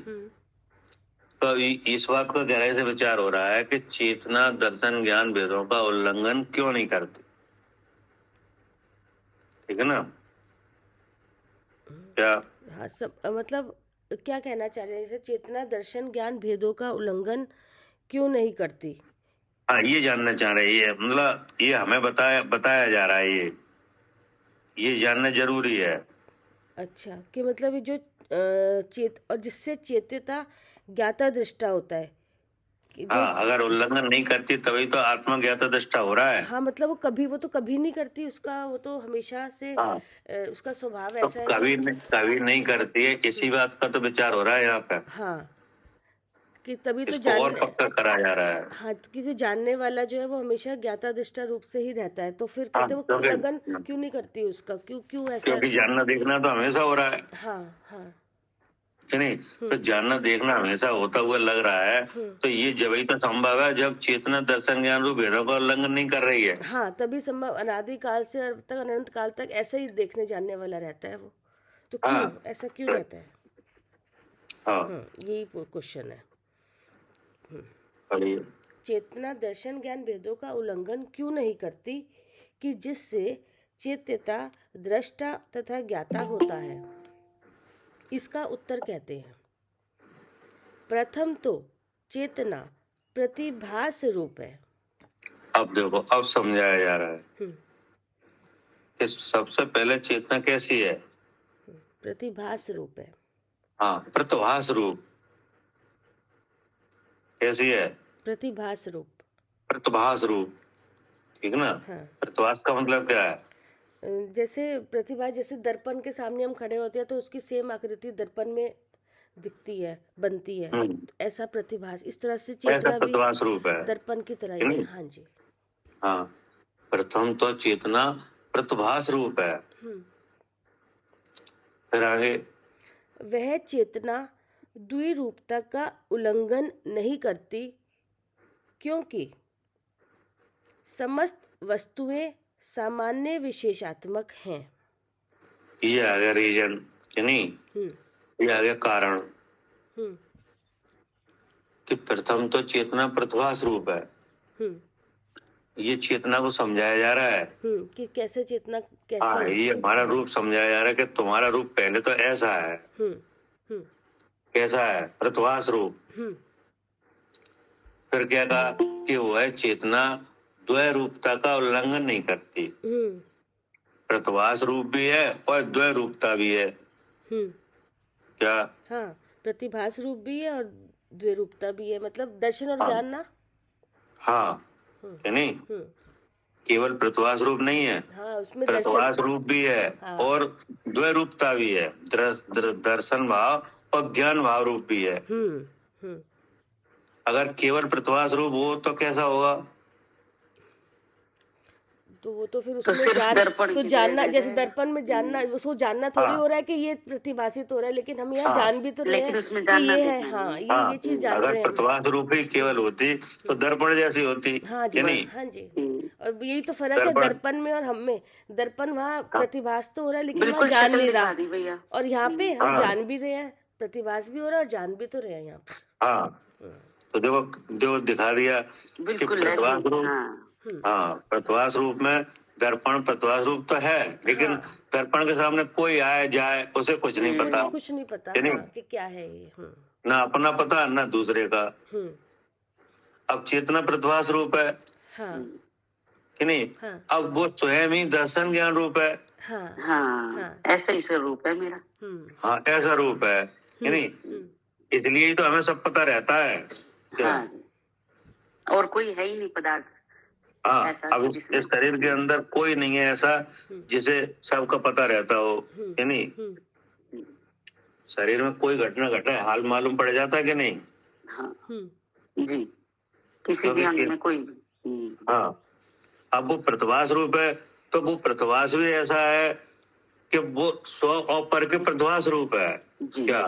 तो इस बात का गहराई से विचार हो रहा है कि चेतना दर्शन ज्ञान भेदों का उल्लंघन क्यों नहीं करती, ठीक है ना। क्या हाँ, सब मतलब क्या कहना चाह रहे हैं, जैसे चेतना दर्शन ज्ञान भेदों का उल्लंघन क्यों नहीं करती। हाँ, ये जानना चाह रहे हैं, मतलब ये हमें बताया जा रहा है, ये जानना जरूरी है। अच्छा, कि मतलब ये जो और जिससे चेत्यता ज्ञाता दृष्टा होता है कि जो, हाँ, अगर उल्लंघन नहीं करती तभी तो आत्मा ज्ञाता दृष्टा हो रहा है। हाँ, मतलब वो तो कभी नहीं करती, उसका वो तो हमेशा से उसका स्वभाव तो ऐसा है कभी नहीं करती है, इसी बात का तो विचार हो रहा है यहाँ पे। हाँ, कि तभी तो इसको और पक्का करा जा रहा है। हाँ, क्योंकि जानने वाला जो है वो हमेशा ज्ञाता दृष्टा रूप से ही रहता है, तो फिर कहते वो क्योंकि उल्लंघन क्यों नहीं करती उसका, क्यों ऐसा। क्योंकि जानना देखना तो हमेशा हो रहा है, हाँ, हाँ, कि नहीं। तो जानना देखना हमेशा होता हुआ लग रहा है, तो ये जब ही तो संभव है जब चेतना दर्शन ज्ञान रूप भेदों का उल्लंघन नहीं कर रही है। हाँ, तभी संभव, अनादि काल से अब तक अनंत काल तक ऐसा ही देखने जानने वाला रहता है वो, तो क्यों ऐसा क्यों रहता है। यही क्वेश्चन है। चेतना दर्शन ज्ञान भेदों का उल्लंघन क्यों नहीं करती, कि जिससे चेत्यता दृष्टा तथा ज्ञाता होता है। इसका उत्तर कहते हैं, प्रथम तो चेतना प्रतिभास रूप है। अब देखो, अब समझाया जा रहा है कि सबसे पहले चेतना कैसी है? प्रतिभास रूप है। हाँ, प्रतिभास रूप कैसी है? प्रतिभास रूप। प्रतिभास रूप, ठीक ना। हाँ, प्रतिभास का मतलब क्या है? जैसे प्रतिभा, जैसे दर्पण के सामने हम खड़े होते हैं तो उसकी सेम आकृति दर्पण में दिखती है, बनती है, ऐसा प्रतिभास, इस तरह से चेतना भी प्रतिभास रूप है, दर्पण की तरह ही है। हाँ जी। हाँ, प्रथम तो चेतना प्रतिभास रूप है, फिर आगे वह चेतना द्विरूपता का उल्लंघन नहीं करती, क्योंकि समस्त वस्तुएं सामान्य विशेषात्मक हैं। ये आ गया रीजन, कि नहीं। ये आ गया कारण कि प्रथम तो चेतना प्रतिभास रूप है, ये चेतना को समझाया जा रहा है। कि कैसे चेतना हाँ, कैसे ये हमारा रूप समझाया जा रहा है कि तुम्हारा रूप पहले तो ऐसा है। कैसा है? प्रतवास रूप। फिर क्या कहा कि वह चेतना द्वय रूपता का उल्लंघन नहीं करती। प्रतवास रूप भी है और द्वय रूपता भी है। क्या? हाँ, प्रतिभास रूप भी है और द्विरूपता भी है, मतलब दर्शन और ज्ञान ना। हाँ, है नहीं? केवल प्रतवास रूप नहीं है, हाँ, उसमें प्रतवास दर्शन। रूप भी है हाँ। और द्वय रूपता भी है। दर्शन भाव और ज्ञान भाव रूप भी है। अगर केवल प्रतवास रूप हो तो कैसा होगा? तो वो तो फिर तो उसमें सिर्फ ज्ञान, दर्पण तो की जानना, जगह जैसे है। दर्पण में जानना, उसको जानना थोड़ी हो रहा है कि ये प्रतिभासित हो रहा है, लेकिन हम यहाँ जान भी तो रहे लेकिन हैं उसमें कि जानना ये भी है। है। हाँ, ये चीज जान अगर रहे हैं हम। प्रतवास रूप ही केवल होती तो दर्पण जैसी होती। हाँ जी, है नहीं? हाँ जी। और यही तो फर्क है दर्पण में और हम में। दर्पण वहाँ प्रतिभास तो हो रहा है, लेकिन वहाँ बिल्कुल जान शक्ल नहीं दिखा रहा। दी भैया। और यहाँ पे हम जान भी रहे हैं, प्रतिभास भी हो रहा है और जान भी तो रहे हैं यहाँ पे। हाँ, तो देखो जो दिखा दिया कि बिल्कुल प्रतवास ऐसे। रूप। हाँ, हाँ, प्रतवास रूप में दर्पण प्रतवास रूप तो है, लेकिन दर्पण के सामने कोई आए जाए उसे कुछ नहीं पता। कुछ नहीं पता। है नहीं? हाँ, कि क्या है ये। ना अपना पता ना दूसरे का। अब चेतना प्रतवास रूप है हाँ, कि नहीं? हाँ, अब वो स्वयं ही दर्शन ज्ञान रूप है। हाँ, हाँ, ऐसा ही स्वरूप है मेरा। हाँ, ऐसा रूप है नहीं? इसलिए ही तो हमें सब पता रहता है। क्या? हाँ, और कोई है ही नहीं पदार्थ हाँ, ऐसा अब इस शरीर के अंदर कोई नहीं है ऐसा जिसे सबका पता रहता हो। है नहीं? शरीर में कोई घटना घटे हाल मालूम पड़ जाता है कि नहीं? हाँ, जी, किसी भी अंग में कोई। हाँ, अब वो प्रतवास रूप है तो वो प्रतवास भी ऐसा है कि वो स्व और पर के प्रतवास रूप है। क्या?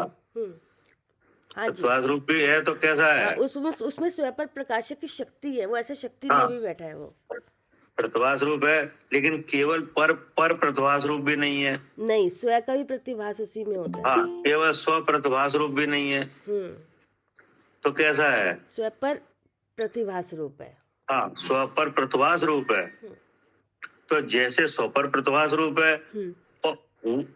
हाँ जी। प्रतवास रूप भी है तो कैसा है? हाँ, उसमें स्वयं पर प्रकाशक की शक्ति है, वो ऐसे शक्ति लिए भी बैठा है वो। प्रतवास रूप है, लेकिन केवल पर प्रतवास रूप भी नहीं है। नहीं, स्वयं का भी प्रतिभास उसी में होता है। हाँ, केवल स्व प्रतभास रूप भी नहीं है। तो कैसा है? स्वयं पर प्रतिभास रूप है। हाँ, स्व पर प्रतिभास रूप है। तो जैसे स्व पर प्रतिभास रूप है और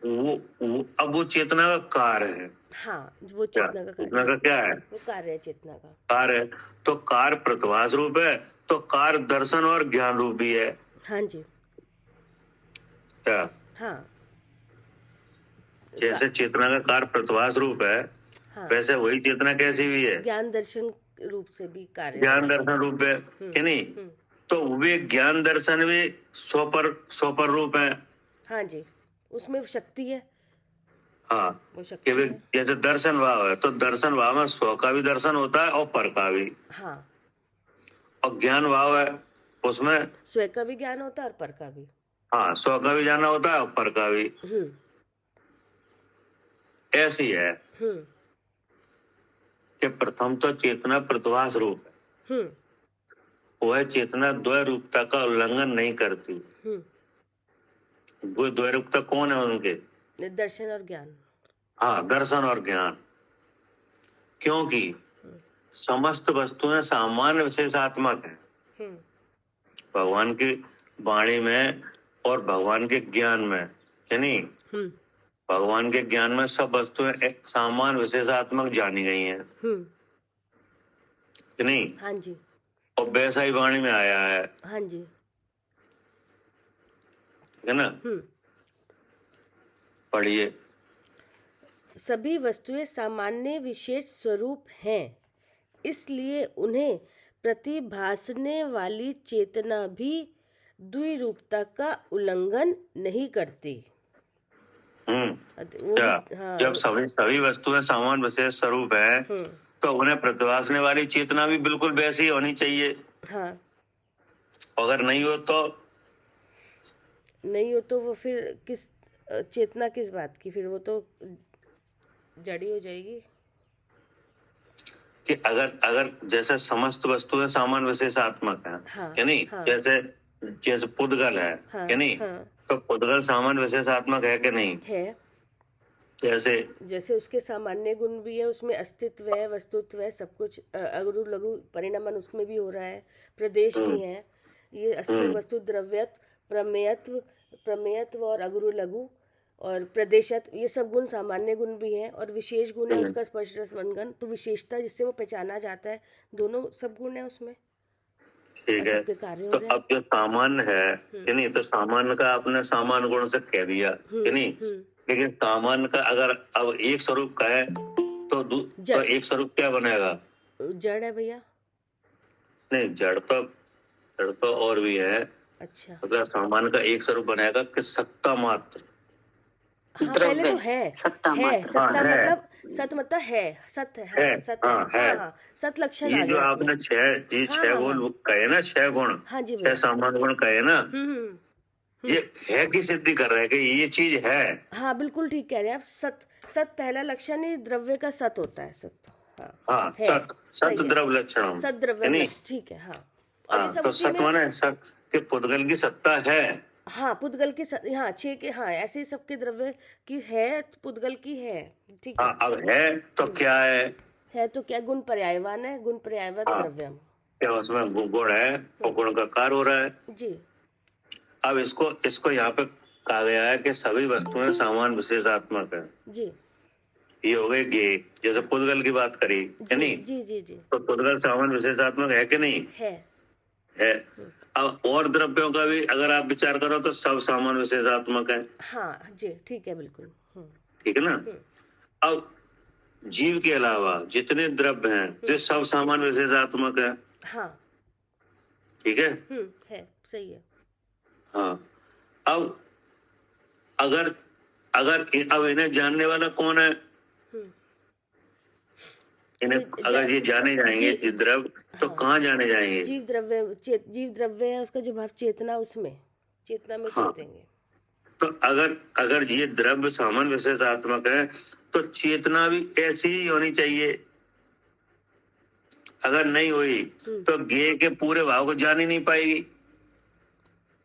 वो अब वो चेतना का कार्य है। हाँ, वो चेतना का चेतना कार्य। का क्या है? वो कार्य है चेतना का। कार्य है, तो कार्य प्रतिभास रूप है, तो कार्य दर्शन और ज्ञान रूप भी है। हाँ जी। क्या? हाँ, जैसे चेतना का कार्य प्रतिभास रूप है, वैसे वही चेतना कैसी भी है? ज्ञान दर्शन रूप से भी कार्य। ज्ञान दर्शन रूप है कि नहीं? तो वे ज्ञान दर्शन भी स्वपर रूप है। हाँ जी, उसमें शक्ति है। हाँ, वो शक्ति कि है। जैसे दर्शन भाव है तो दर्शन भाव में स्व का भी दर्शन होता है और पर का भी। हाँ, और ज्ञान भाव है उसमें स्वयं का भी ज्ञान होता है और पर का भी। हाँ, स्व का भी जाना होता है और पर का भी। ऐसी है कि प्रथम तो चेतना प्रतिभास रूप है। वह चेतना द्वय रूपता का उल्लंघन नहीं करती। वो द्वय रूपता कौन है उनके? दर्शन और ज्ञान। हाँ, दर्शन और ज्ञान। क्योंकि समस्त वस्तुएं सामान्य विशेषात्मक है भगवान की वाणी में और भगवान के ज्ञान में। यानी भगवान के ज्ञान में सब वस्तुएं एक सामान्य विशेषात्मक जानी गई हैं कि नहीं? हाँ जी। और वैसा ही वाणी में आया है। हाँ जी। है ना? पढ़िए। सभी वस्तुएं सामान्य विशेष स्वरूप हैं, इसलिए उन्हें प्रतिभासने वाली चेतना भी द्विरूपता का उल्लंघन नहीं करती। क्या? हाँ, जब सभी वस्तुएं सामान्य विशेष स्वरूप है तो उन्हें प्रतिभासने वाली चेतना भी बिल्कुल वैसी ही होनी चाहिए। हाँ, अगर नहीं हो तो वो फिर किस चेतना किस बात की? फिर वो तो जड़ी हो जाएगी। कि अगर जैसे समस्त वस्तुएं सामान्य विशेषात्मक है यानी जैसे पुद्गल है यानी तो पुद्गल सामान्य विशेषात्मक है कि नहीं है? जैसे उसके सामान्य गुण भी है, उसमें अस्तित्व है, वस्तुत्व है, सब कुछ अगुरु लघु परिणामन उसमें भी हो रहा है, प्रदेश भी है, ये अस्थिर वस्तु, द्रव्यत्व, प्रमेयत्व, प्रमेयत्व और अगुरु लघु और प्रदेशत्व, ये सब गुण सामान्य गुण भी हैं। और विशेष गुण है उसका स्पर्श रस मनगन, तो विशेषता जिससे वो पहचाना जाता है, दोनों सब गुण है उसमें। ठीक है। तो अब जो सामान्य है कि नहीं, तो सामान्य का आपने सामान्य गुण से कह दिया कि नहीं, लेकिन सामान्य का अगर अब एक स्वरूप का है तो एक स्वरूप क्या बनेगा? जड़ है भैया। नहीं, जड़ तो और भी है। अच्छा, अगर सामान्य का एक स्वरूप बनेगा कि सत्ता मात्र। हाँ, पहले तो है सत्ता मतलब सत मतलब है, सत्य है, सत्य है, हाँ, सत लक्षण आ ये जो गया आपने छह गुण कहे ना, 6 गुण, हाँ जी 6 सामान्य गुण कहे ना, ये है की सिद्धि कर रहे हैं कि ये चीज है। हाँ, बिल्कुल ठीक कह रहे हैं आप। सत पहला लक्षण ही द्रव्य का सत होता है, सत। हाँ, सत द्रव्य लक्षण, सत द्रव्य लक्षण, ठीक है। हाँ, और ये सब तो सत माने सत के पुद्गल की सत्ता है। हाँ, पुद्गल की हाँ 6 के, हाँ, ऐसे सबके द्रव्य की है, पुद्गल की है, ठीक है। अब है तो क्या है तो क्या? गुण पर्यायवान है, गुण पर्यायवान द्रव्यम, क्या उसमें गुण है और गुण का कार्य हो रहा है जी। अब इसको यहाँ पे कहा गया है कि सभी वस्तुएं सामान विशेषात्मक है जी। ये हो गए गे, जैसे पुद्गल की बात करी है नहीं, जी। तो पुद्गल सामान विशेषात्मक है कि नहीं है। अब और द्रव्यों का भी अगर आप विचार करो तो सब सामान विशेषात्मक है। हाँ जी, ठीक है, बिल्कुल ठीक है ना। अब जीव के अलावा जितने द्रव्य हैं तो सब सामान विशेषात्मक है। हाँ, ठीक है, सही है। हाँ, अब अगर अब इन्हें जानने वाला कौन है? इन्हें अगर ये जाने जाएंगे द्रव्य, तो कहाँ जाने जाएंगे? जीव द्रव्य है, उसका जो भाव चेतना, उसमें चेतना में चेतेंगे। तो अगर ये द्रव्य सामान्य विशेषात्मक है तो चेतना भी ऐसी ही होनी चाहिए। अगर नहीं हुई तो ज्ञेय के पूरे भाव को जान ही नहीं पाएगी।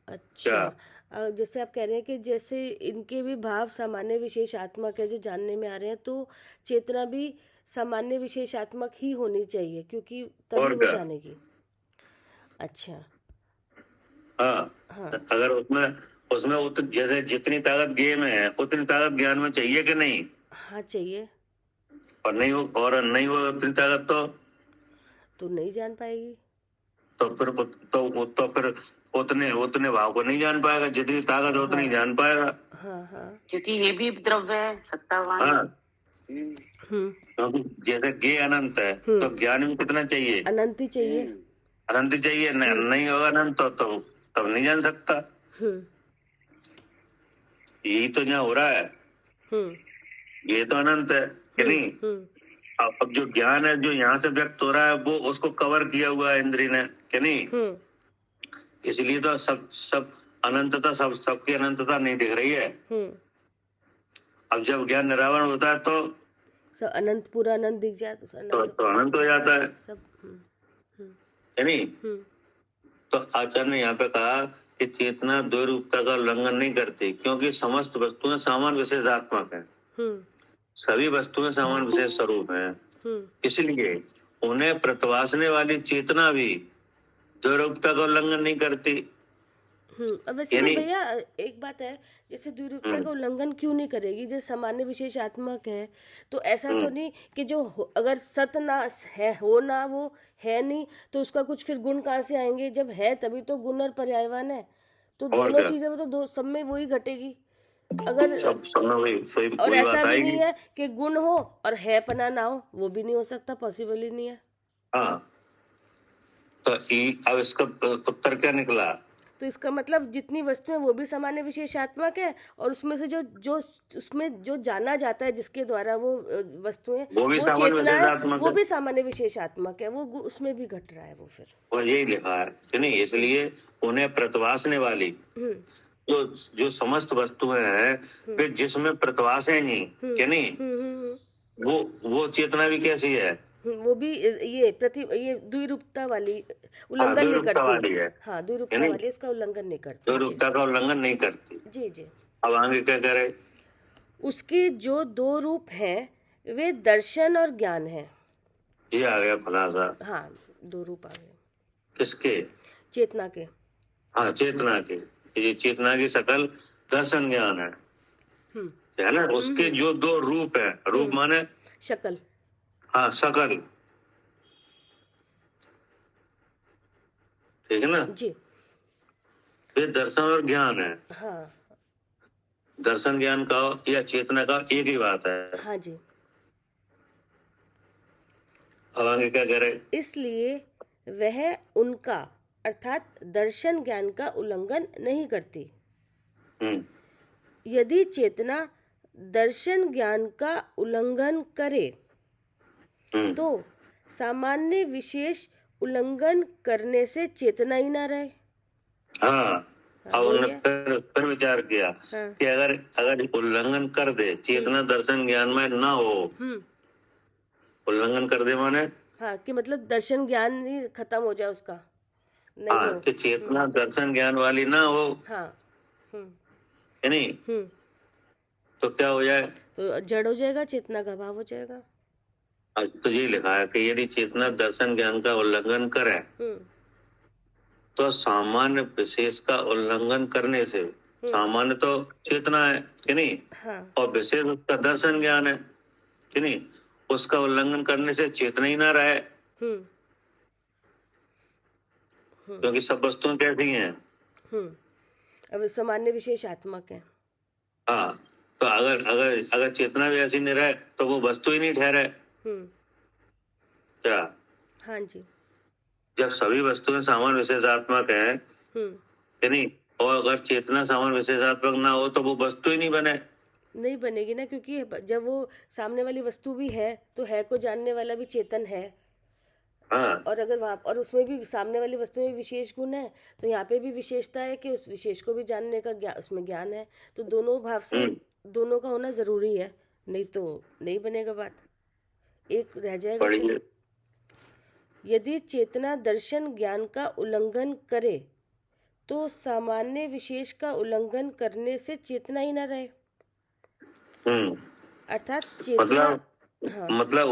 अच्छा, जैसे आप कह रहे हैं कि जैसे इनके भी भाव सामान्य विशेषात्मक है जो जानने में आ रहे हैं, तो चेतना भी सामान्य विशेषात्मक ही होनी चाहिए, क्योंकि तभी वो जानेगी। अच्छा, हाँ। अगर उसमें जैसे जितनी ताकत ज्ञेय में है उतनी ताकत ज्ञान में चाहिए कि नहीं? हाँ, चाहिए। और नहीं हो उतनी ताकत तो नहीं जान पाएगी। तो फिर उतने भाव को नहीं जान पाएगा, जितनी ताकत है उतनी जान पाएगा। हाँ, क्योंकि ये भी द्रव्य है, सत्तावान। हाँ, क्योंकि जैसे ज्ञेय अनंत है तो ज्ञान में कितना चाहिए? अनंत ही चाहिए। अनंत चाहिए, नहीं होगा अनंत तो तब नहीं जान सकता। यही तो यहाँ हो रहा है, ये तो अनंत है कि नहीं। अब जो ज्ञान है जो यहाँ से व्यक्त हो रहा है वो उसको कवर किया हुआ है इंद्री ने कि नहीं, इसलिए तो सब अनंतता, सबकी अनंतता नहीं दिख रही है। अब जब ज्ञान निरावरण होता है तो सब अनंत, पूरा अनंत दिख जाए तो अनंत हो जाता है सब, है नहीं। तो आचार्य ने यहाँ पे कहा कि चेतना द्वैरूपता का उल्लंघन नहीं करती, क्योंकि समस्त वस्तुएं सामान्य विशेषात्मक है। सभी वस्तुएं सामान्य विशेष स्वरूप हैं, इसलिए उन्हें प्रतिभासने वाली चेतना भी द्वैरूपता का उल्लंघन नहीं करती। अब वैसे भैया एक बात है, जैसे द्विरूपता का उल्लंघन क्यों नहीं करेगी? जैसे सामान्य विशेषात्मक है तो ऐसा तो नहीं कि जो अगर सत ना है, हो ना वो है नहीं, तो उसका कुछ फिर गुण कहाँ से आएंगे? जब है तभी तो गुण और पर्यायवान है, तो दोनों चीजें वो तो सब में वही घटेगी। अगर और ऐसा भी नहीं है कि गुण हो और है पना ना हो, वो भी नहीं हो सकता, पॉसिबल ही नहीं है। हाँ, तो अब इसका उत्तर क्या निकला? तो इसका मतलब जितनी वस्तुएं वो भी सामान्य विशेषात्मक है, और उसमें से जो उसमें जो जाना जाता है जिसके द्वारा वो वस्तुएं, वो चेतना है, वो भी सामान्य विशेषात्मक है, वो उसमें भी घट रहा है वो फिर। और यही लिखा है कि नहीं, इसलिए उन्हें प्रतिभासने वाली जो समस्त वस्तुएं हैं फिर जिसमें प्रतिभास है नहीं कि नहीं, वो चेतना भी कैसी है? वो भी ये द्विरूपता वाली उल्लंघन नहीं करती। हाँ, द्विरूपता वाली उसका उल्लंघन नहीं करती, द्विरूपता का उल्लंघन नहीं करती। जी। अब आगे क्या करे? उसके जो दो रूप हैं वे दर्शन और ज्ञान है। ये आ गया खुलासा। हाँ, दो रूप आ गए। किसके? चेतना के। हाँ, चेतना की, ये चेतना की सकल दर्शन ज्ञान है ना। उसके जो दो रूप है, रूप माने शकल। हाँ सकल, ठीक है ना। जी। ये दर्शन और ज्ञान है। हाँ। दर्शन ज्ञान का या चेतना का एक ही बात है। हाँ जी। अब आगे क्या कह रहे? इसलिए वह उनका अर्थात दर्शन ज्ञान का उल्लंघन नहीं करती। हम्म यदि चेतना दर्शन ज्ञान का उल्लंघन करे हम्म तो सामान्य विशेष उल्लंघन करने से चेतना ही ना रहे। हाँ, अब वही उन्होंने है। फिर विचार किया हाँ। कि अगर अगर उल्लंघन कर दे, चेतना दर्शन ज्ञान में ना हो, उल्लंघन कर दे माने हाँ, कि मतलब दर्शन ज्ञान ही खत्म हो जाए उसका, नहीं हाँ, हो। कि चेतना दर्शन ज्ञान वाली ना हो, हाँ। हम्म। है नहीं, तो क्या हो जाए? तो जड़ हो जाएगा, चेतना का अभाव हो जाएगा। आज तो ये लिखा है कि यदि चेतना दर्शन ज्ञान का उल्लंघन करे तो सामान्य विशेष का उल्लंघन करने से, सामान्य तो चेतना है कि नहीं, हाँ। और विशेष उसका दर्शन ज्ञान है कि नहीं, उसका उल्लंघन करने से चेतना ही ना रहे, क्योंकि सब वस्तुएं कैसी हैं? अब सामान्य विशेष आत्मक है। हाँ, तो अगर अगर अगर चेतना भी ऐसी नहीं रहे तो वो वस्तु ही नहीं ठहरे क्या? हाँ जी। जब सभी वस्तुएं सामान्य विशेषात्मक है कि नहीं, और अगर चेतना सामान्य विशेषात्मक ना हो तो वो वस्तु ही नहीं बने। नहीं बनेगी ना, क्योंकि जब वो सामने वाली वस्तु भी है तो है को जानने वाला भी चेतन है। हाँ, और अगर वहाँ और उसमें भी सामने वाली वस्तु में विशेष गुण है तो यहाँ पे भी विशेषता है कि उस विशेष को भी जानने का उसमें ज्ञान है। तो दोनों भाव से दोनों का होना जरूरी है, नहीं तो नहीं बनेगा बात, एक रह जाएगा फिर। यदि चेतना दर्शन ज्ञान का उल्लंघन करे तो सामान्य विशेष का उल्लंघन करने से चेतना ही न रहे, अर्थात चेतना। हाँ। मतलब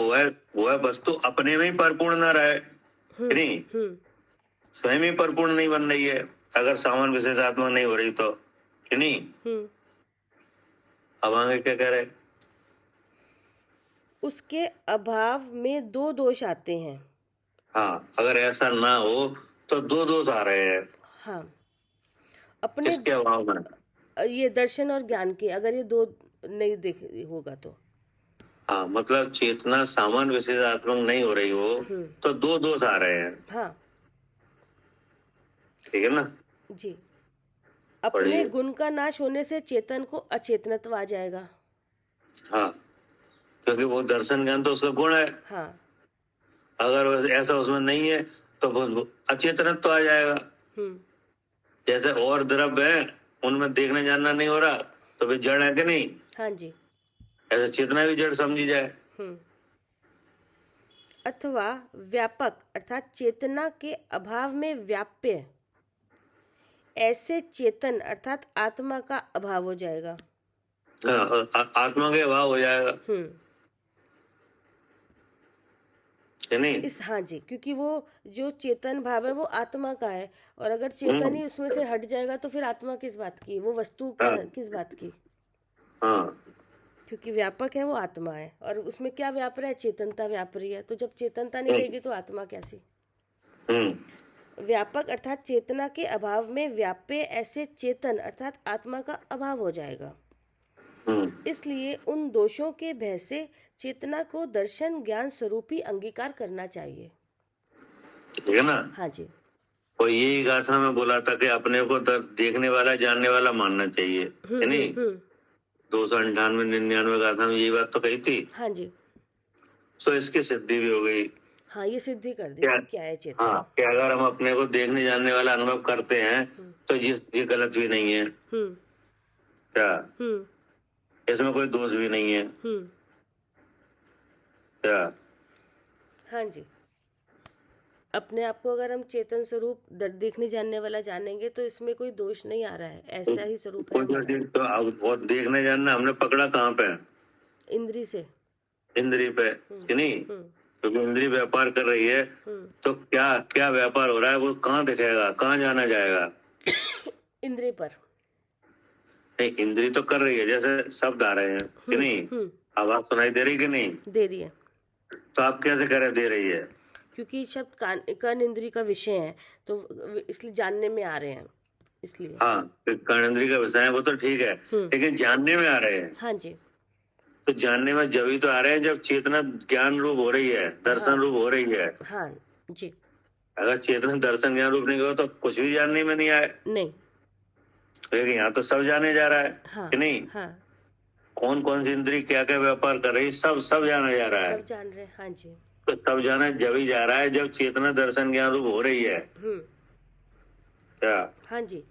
वह वस्तु अपने में ही परिपूर्ण ना रहे, नहीं, स्वयं ही परिपूर्ण नहीं बन रही है अगर सामान्य विशेषात्मक नहीं हो रही तो, कि नहीं। अब आगे क्या कह रहे? उसके अभाव में दो दोष आते हैं। हाँ, अगर ऐसा ना हो तो दो दोष आ रहे हैं। हाँ, अपने किसके अभाव में? ये दर्शन और ज्ञान के, अगर ये दो नहीं देख होगा तो। हाँ, मतलब चेतना सामान्य विशेषात्मक नहीं हो रही हो तो दो दोष आ रहे हैं। हाँ। ठीक है ना जी। अपने गुण का नाश होने से चेतन को अचेतनत्व आ जाएगा। हाँ, क्योंकि वो दर्शन ज्ञान तो उसका गुण है। हाँ। अगर ऐसा उसमें नहीं है तो वो अचेतनत्व तो आ जाएगा। जैसे और द्रव्य है उनमें देखने जानना नहीं हो रहा तो वे जड़ है कि नहीं? हाँ जी। ऐसे चेतना भी जड़ समझी जाए। अथवा व्यापक अर्थात चेतना के अभाव में व्याप्य, ऐसे चेतन अर्थात आत्मा का अभाव हो जाएगा। आत्मा के अभाव हो जाएगा नहीं? हाँ जी, क्योंकि वो जो चेतन भाव है वो आत्मा का है, और अगर चेतन ही उसमें से हट जाएगा तो फिर आत्मा किस बात की, वो वस्तु किस बात की। क्योंकि व्यापक है वो आत्मा है, और उसमें क्या व्याप रहा है? चेतनता व्याप रही है। तो जब चेतनता नहीं रहेगी तो आत्मा कैसी? व्यापक अर्थात चेतना के अभाव में व्याप्य, ऐसे चेतन अर्थात आत्मा का अभाव हो जाएगा। इसलिए उन दोषों के भय से चेतना को दर्शन ज्ञान स्वरूप ही अंगीकार करना चाहिए। ठीक है ना? हाँ जी। और यही गाथा में बोला था कि अपने को देखने वाला जानने वाला मानना चाहिए, है नहीं? 298-99 गाथा में यही बात तो कही थी। हाँ जी। सो इसकी सिद्धि भी हो गई। हाँ, ये सिद्धि कर दी क्या है चेतना। हाँ, कि अगर हम अपने को देखने जानने वाला अनुभव करते हैं तो ये गलत भी नहीं है क्या? इसमें कोई दोष भी नहीं है क्या? हाँ जी। अपने आप को अगर हम चेतन स्वरूप देखने जानने वाला जानेंगे तो इसमें कोई दोष नहीं आ रहा है, ऐसा ही स्वरूप है। तो अब देखने जानना हमने पकड़ा कहाँ पे? इंद्री से, इंद्री पे, कि नहीं? क्योंकि इंद्री व्यापार कर रही है तो क्या क्या व्यापार हो रहा है वो कहाँ दिखेगा, कहाँ जाना जाएगा? इंद्रिय पर। नहीं, इंद्री तो कर रही है, जैसे शब्द आ रहे हैं कि नहीं, आवाज सुनाई दे रही कि नहीं, दे रही है। तो आप कैसे कह रहे दे रही है? क्योंकि शब्द कान इंद्री का विषय है, तो इसलिए जानने में आ रहे हैं, इसलिए। हाँ, कर्णेंद्री का विषय है वो तो ठीक है, लेकिन जानने में आ रहे हैं। हाँ जी। तो जानने में जब ही तो आ रहे हैं जब चेतना ज्ञान रूप हो रही है, दर्शन रूप हो रही है। हाँ जी। अगर चेतना दर्शन ज्ञान रूप नहीं हो तो कुछ भी जानने में नहीं आए। नहीं। लेकिन यहाँ तो सब जाने जा रहा है। हाँ, कि नहीं? हाँ, कौन कौन सी इंद्री क्या क्या व्यापार कर रही है, सब जाना जा रहा है। सब जान रहे हैं। हाँ जी। तो सब जाना जब ही जा रहा है जब चेतना दर्शन ज्ञान रूप हो रही है। क्या? हाँ जी,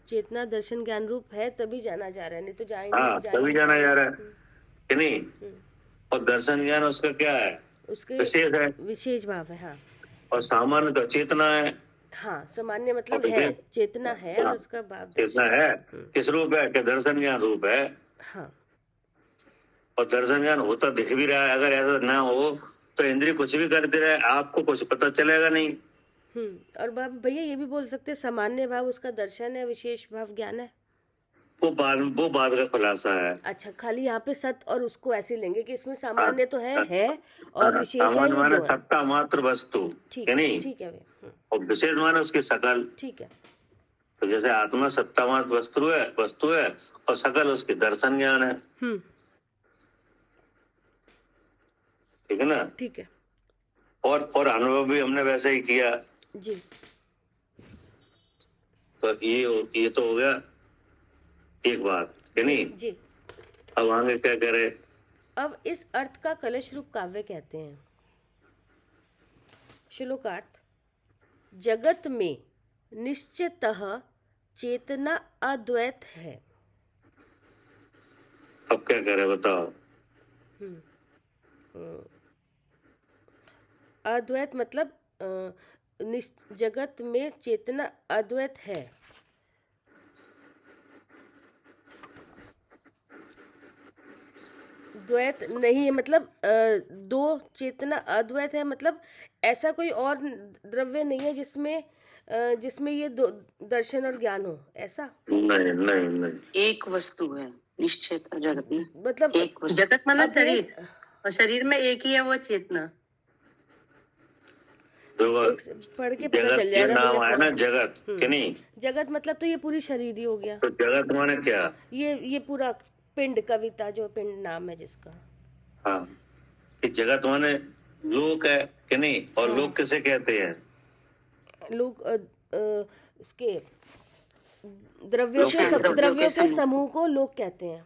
चेतना दर्शन ज्ञान रूप है तभी जाना जा रहा है, नहीं तो हाँ, तभी जाना जा रहा है कि नहीं? और दर्शन ज्ञान उसका क्या है? उसके विशेष है, विशेष भाव है। हाँ, और सामान्य तो चेतना है। हाँ, सामान्य मतलब और है, चेतना है, हाँ, और उसका भाव चेतना है, किस रूप है? कि दर्शन ज्ञान रूप है। हाँ, और दर्शन ज्ञान होता दिख भी रहा है। अगर ऐसा ना हो तो इंद्रिय कुछ भी करते रहे, आपको कुछ पता चलेगा नहीं। और भैया ये भी बोल सकते हैं, सामान्य भाव उसका दर्शन है, विशेष भाव ज्ञान है। वो बात का खुलासा है। अच्छा, खाली यहाँ पे सत और उसको ऐसे लेंगे कि इसमें सामान्य तो है और विशेष है, सामान्य ये माने दो है। सत्ता मात्र वस्तु, ठीक है है, नहीं? ठीक है भैया। और विशेष माने उसकी सकल। ठीक है। तो जैसे आत्मा सत्ता मात्र वस्तु है और सकल उसकी दर्शन ज्ञान है। ठीक है ना? ठीक है और अनुभव भी हमने वैसे ही किया। जी। तो ये तो हो गया एक बात, है नहीं? जी। अब आगे क्या करे? अब इस अर्थ का कलश रूप काव्य कहते हैं। श्लोकार्थ: जगत में निश्चितः चेतना अद्वैत है। अब क्या करे बताओ? अद्वैत मतलब जगत में चेतना अद्वैत है। द्वैत नहीं है, मतलब दो चेतना अद्वैत है, मतलब ऐसा कोई और द्रव्य नहीं है जिसमें ये दो दर्शन और ज्ञान हो, ऐसा नहीं नहीं नहीं, एक वस्तु है निश्चित जगत में, मतलब एक वस्तु। जगत मतलब अद्वैत- शरीर, और शरीर में एक ही है वो चेतना। एक पढ़ के पता जगत चल के जाएगा नाम भैया आया ना, थोड़ा। जगत कि नहीं? जगत मतलब तो ये पूरी शरीर ही हो गया। तो जगत माने क्या? ये पूरा पिंड, कविता जो पिंड नाम है जिसका। हाँ, कि जगत माने लोक है कि नहीं? और लोक किसे कहते हैं? लोग उसके द्रव्यों के समूह को लोग कहते हैं।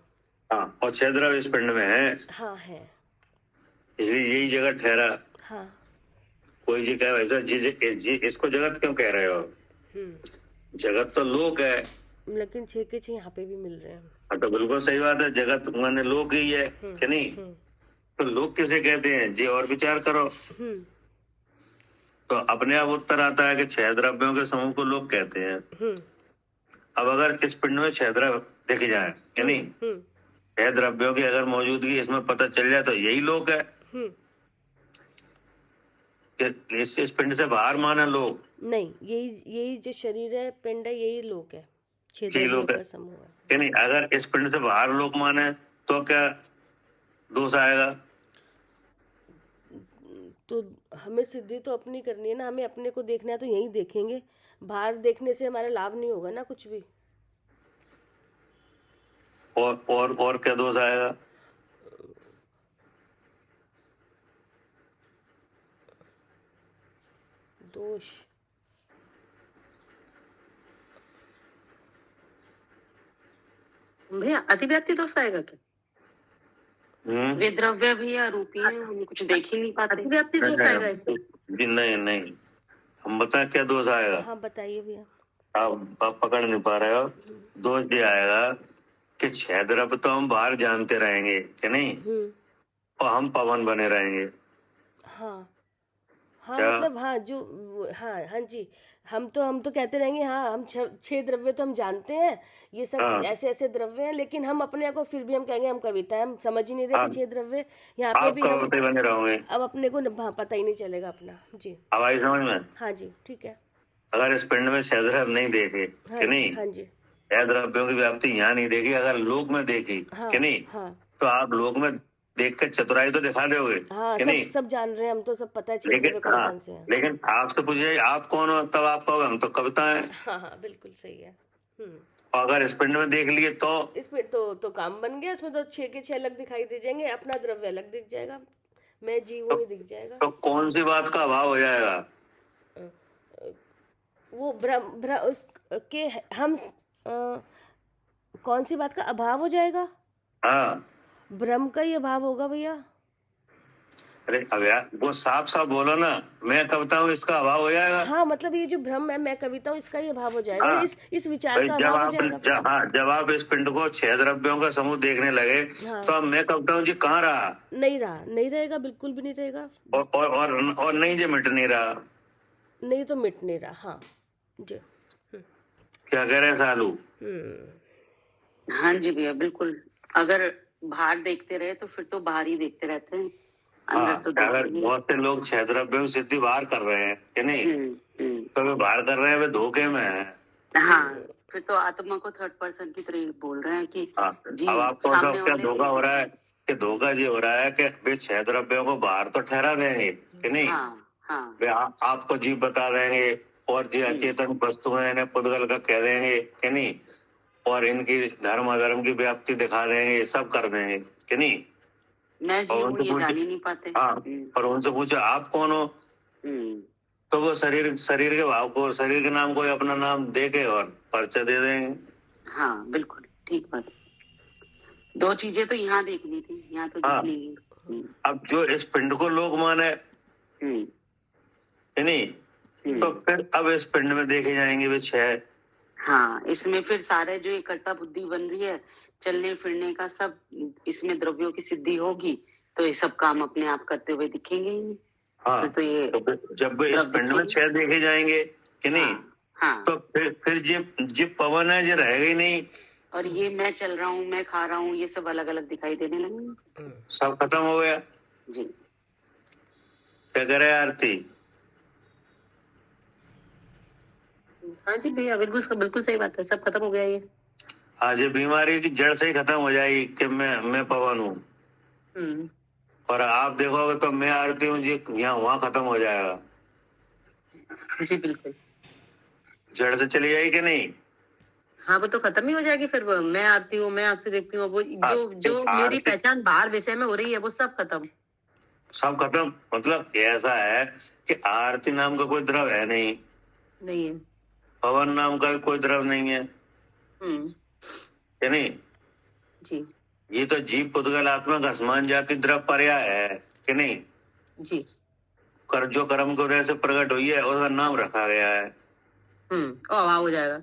हाँ, और छह द्रव्य इस पिंड में है, हाँ है। इसलिए यही जगत ठहरा। हाँ। कोई जी कहे वैसा जी इसको जगत क्यों कह रहे हो? जगत तो लोक है। लेकिन छह के छह यहाँ पे भी मिल रहे हैं। हाँ, तो बिल्कुल सही बात है, जगत माने लोक ही है कि नहीं? तो लोक किसे कहते हैं जी? और विचार करो। तो अपने आप उत्तर आता है कि छह द्रव्यों के समूह को लोक कहते हैं। अब अगर इस पिंड में छह द्रव्य देखे जाए कि नहीं, छह द्रव्यों की अगर मौजूदगी इसमें पता चल जाए तो यही लोक है। कि इस पिंड से बाहर माना लोक नहीं, यही जो शरीर है, पिंड है, यही लोक है, छह यही द्रव्यों लोक है का समूह है। कि नहीं? अगर इस पिंड से बाहर लोक माने तो क्या दोष आएगा? तो हमें सिद्धि तो अपनी करनी है ना, हमें अपने को देखना है तो यही देखेंगे। बाहर देखने से हमारा लाभ नहीं होगा ना कुछ भी। और क्या दोष आएगा? दोष भैया अतिव्याप्ति दोष आएगा क्या? वे द्रव्य भी अरूपी है, हम कुछ देख ही नहीं पाते। अतिव्याप्ति दोष आएगा इसमें? जी नहीं, हम बता क्या दोष आएगा? हाँ बताइए भैया। आप पकड़ नहीं पा रहे हो। दोष ये आएगा कि छह द्रव्य तो हम बाहर जानते रहेंगे कि नहीं, और हम पवन बने रहेंगे। हाँ हाँ, क्या? मतलब हाँ जी, हम तो कहते रहेंगे, हाँ हम छह द्रव्य तो हम जानते हैं, ये सब ऐसे ऐसे द्रव्य हैं, लेकिन हम अपने आप को फिर भी हम कहेंगे हम कविता है, हम समझ ही नहीं रहे कि छह द्रव्य यहाँ पे आप भी हम कविता बने रहोगे। अब अपने को पता ही नहीं चलेगा अपना। जी अब आई समझ में? हाँ जी, ठीक है। अगर इस पिंड में छह द्रव्य नहीं देखे हाँ कि जी, नहीं, हाँ जी, छह द्रव्यों की व्याप्ति यहाँ नहीं देखी, अगर लोक में देखी हाँ कि नहीं, हाँ तो आप लोक में देख कर चतुराई तो दिखा दोगे हाँ, कि सब नहीं। सब जान रहे हैं, हम तो सब पता है छह लेकिन द्रव्य कौन हाँ, कौन से हैं। लेकिन आपसे पूछिए आप कौन हो, तब आप कहोगे हम तो कविता है। हाँ हाँ, बिल्कुल सही है। और अगर इस पिंड में देख लिए तो इसमें तो काम बन गया, इसमें तो छह के छह अलग दिखाई दे जाएंगे, अपना द्रव्य अलग दिख जाएगा, मैं जीव तो, वही दिख जाएगा। तो कौन सी बात का अभाव हो जाएगा। वो भ्रम भ्रम उसके हम कौन सी बात का अभाव हो जाएगा? हाँ, भ्रम का ही अभाव होगा भैया। अरे अब यार वो साफ साफ बोलो ना, मैं कविता हूँ इसका अभाव हो जाएगा। हाँ, मतलब ये जो भ्रम है, मैं कविता हूँ, इसका ही अभाव हो जाएगा, हाँ, इस विचार भाई का जब अभाव हो आप जाएगा फिर। हाँ, जब आप इस पिंड को छह द्रव्यों का समूह देखने लगे, हाँ, तो अब मैं कविता हूँ जी कहाँ रहा। नहीं रहा, नहीं रहेगा, बिल्कुल भी नहीं रहेगा। और नहीं जी मिट नहीं रहा। नहीं तो मिट नहीं रहा। हाँ जी। क्या कह रहे हैं सालू। हाँ जी भैया, बिल्कुल। अगर बाहर देखते रहे तो फिर तो बाहर ही देखते रहते हैं, अंदर हाँ, तो अगर देखते नहीं। बहुत से लोग छह द्रव्यों की सिद्धि बाहर कर रहे हैं कि नहीं, हम्म। तो वे बाहर कर रहे हैं, वे धोखे में है। हाँ, फिर तो आत्मा को थर्ड पर्सन की तरह बोल रहे हैं कि हाँ, जी अब आपको सामने तो क्या वाले धोखा हो रहा है कि धोखा ये हो रहा है कि वे छह द्रव्यों को बाहर तो ठहरा देंगे कि नहीं, हाँ हाँ वे आपको जीव बता देंगे और जो अचेतन वस्तुएं इन्हें पुद्गल का कह देंगे कि नहीं, और इनकी धर्म अधर्म की व्याप्ति दिखा देंगे, सब कर देंगे कि नहीं। मैं और जीव हूँ उनसे ये जान ही पूछे नहीं पाते। हाँ, और उनसे पूछे आप कौन हो, तो वो शरीर के भाव को, शरीर के नाम को अपना नाम दे के और पर्चा दे देंगे। हाँ बिल्कुल ठीक बात। दो चीजें तो यहाँ देखनी थी, यहाँ तो हाँ, दिख नहीं। अब जो इस पिंड को लोग माने हम्म, कि नहीं, तो फिर अब इस पिंड में देखे जाएंगे वे छह। हाँ, इसमें फिर सारे जो इकट्ठा बुद्धि बन रही है, चलने फिरने का सब, इसमें द्रव्यों की सिद्धि होगी तो ये सब काम अपने आप करते हुए दिखेंगे ही। हाँ, तो ये तो जब इस द्रव्य पिंड में छह देखे जाएंगे कि नहीं, हाँ, तो फिर ये पवन है, ये रहेगा ही नहीं, और ये मैं चल रहा हूँ, मैं खा रहा हूँ, ये सब अलग अलग दिखाई देने लगे। सब खत्म हो गया। जी क्या कह रहे हैं आरती। हाँ जी भैया, बिल्कुल सही बात है, सब खत्म हो गया ये। आज ये बीमारी की जड़ से ही खत्म हो जाएगी कि मैं पवन हूँ, और आप देखोगे तो मैं आरती हूँ जी, यहाँ वहां खत्म हो जाएगा, जी बिल्कुल। जड़ से चली जाएगी कि नहीं। हाँ, वो तो खत्म ही हो जाएगी फिर। मैं आती हूँ, मैं आपसे देखती हूँ, वो जो मेरी पहचान बाहर विषय में हो रही है वो सब खत्म। सब खत्म, मतलब ऐसा है कि आरती नाम का कोई द्रव है नहीं, नहीं है। पवन नाम का भी कोई द्रव नहीं है कि नहीं। जी ये तो जीव पुद्गल आत्मा का असमान जाति द्रव पर्याय है कि नहीं। जी। कर जो कर्म को वजह से प्रकट हुई है उसका नाम रखा गया है। और हवा हो जाएगा,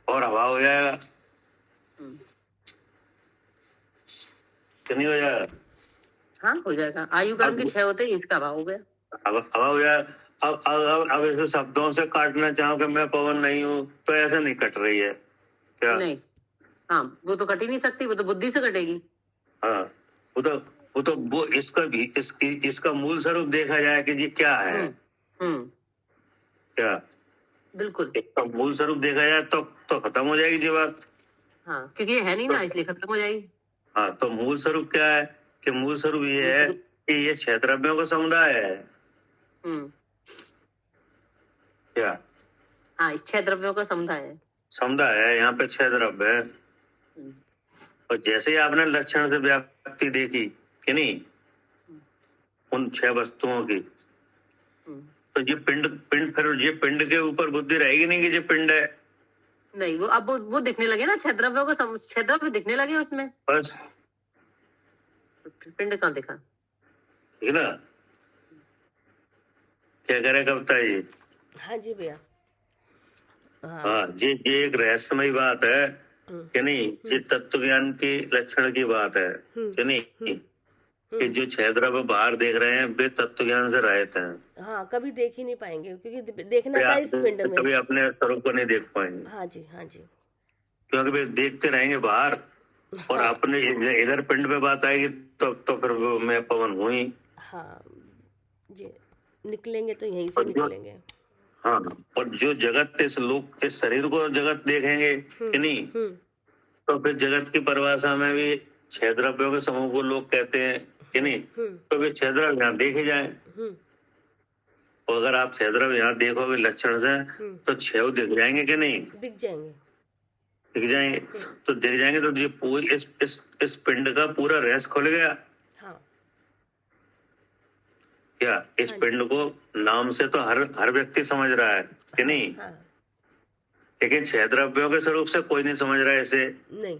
और हवा हो जाएगा कि नहीं हो जाएगा। हाँ हो जाएगा। आयु कर्म के छह होते ही इसका भाव हो गया। अब हवा हो जाएगा। अब ऐसे शब्दों से काटना चाहो कि मैं पवन नहीं हूँ, तो ऐसे नहीं कट रही है क्या। नहीं, हाँ वो तो कट ही नहीं सकती, वो तो बुद्धि से कटेगी। हाँ, वो इसका भी इसका मूल स्वरूप देखा जाए कि ये क्या है। क्या बिल्कुल, इसका मूल स्वरूप देखा जाए तो खत्म हो जाएगी ये बात। हाँ, क्योंकि ये है नहीं ना, इसलिए खत्म हो जाएगी। हाँ, तो मूल स्वरूप क्या है कि मूल स्वरूप ये है कि ये छह द्रव्यों का समुदाय है। क्या। हाँ, छह द्रव्यों का समुदाय है, यहाँ पे छह द्रव्य है। और जैसे ही आपने लक्षण से व्याप्ति देखी कि नहीं उन छह वस्तुओं की, तो ये पिंड फिर ये पिंड के ऊपर बुद्धि रहेगी नहीं कि ये पिंड है। नहीं, वो अब वो दिखने लगे ना, छह द्रव्यों को छह द्रव्य दिखने लगे उसमें, बस पिंड कहाँ दिखा। ठीक ना। क्या करे कविता जी। हाँ जी भैया। हाँ, ये एक रहस्यमयी बात है कि नहीं, ये तत्व ज्ञान की लक्षण की बात है कि नहीं, कि जो छह द्रव्य बाहर देख रहे हैं वे तत्व ज्ञान से रहित हैं। हाँ, कभी देख ही नहीं पाएंगे क्योंकि देखना था इस पिंड में, कभी अपने स्वरूप को नहीं देख पाएंगे। हाँ जी, हाँ जी, क्योंकि वे देखते रहेंगे बाहर, और अपने इधर पिंड में बात आएगी तो फिर वो मैं पवन हूँ ही। हाँ जी, निकलेंगे तो यहीं से निकलेंगे। हाँ, और जो जगत इस लोक इस शरीर को जगत देखेंगे कि नहीं, तो फिर जगत की परिभाषा में भी 6 द्रव्यों के समूह को लोग कहते हैं कि नहीं, तो फिर 6 द्रव्य यहाँ देखे जाए। और अगर आप 6 द्रव्य यहाँ देखोगे लक्षण से, तो 6 दिख जाएंगे कि नहीं, दिख जाएंगे। दिख जाएंगे। तो दिख जाएंगे तो ये पूरी इस पिंड का पूरा रहस्य खुल गया। हाँ, क्या इस हाँ जी। पिंड को नाम से तो हर व्यक्ति समझ रहा है कि नहीं, हाँ, लेकिन 6 द्रव्यों के स्वरूप से कोई नहीं समझ रहा है इसे। नहीं,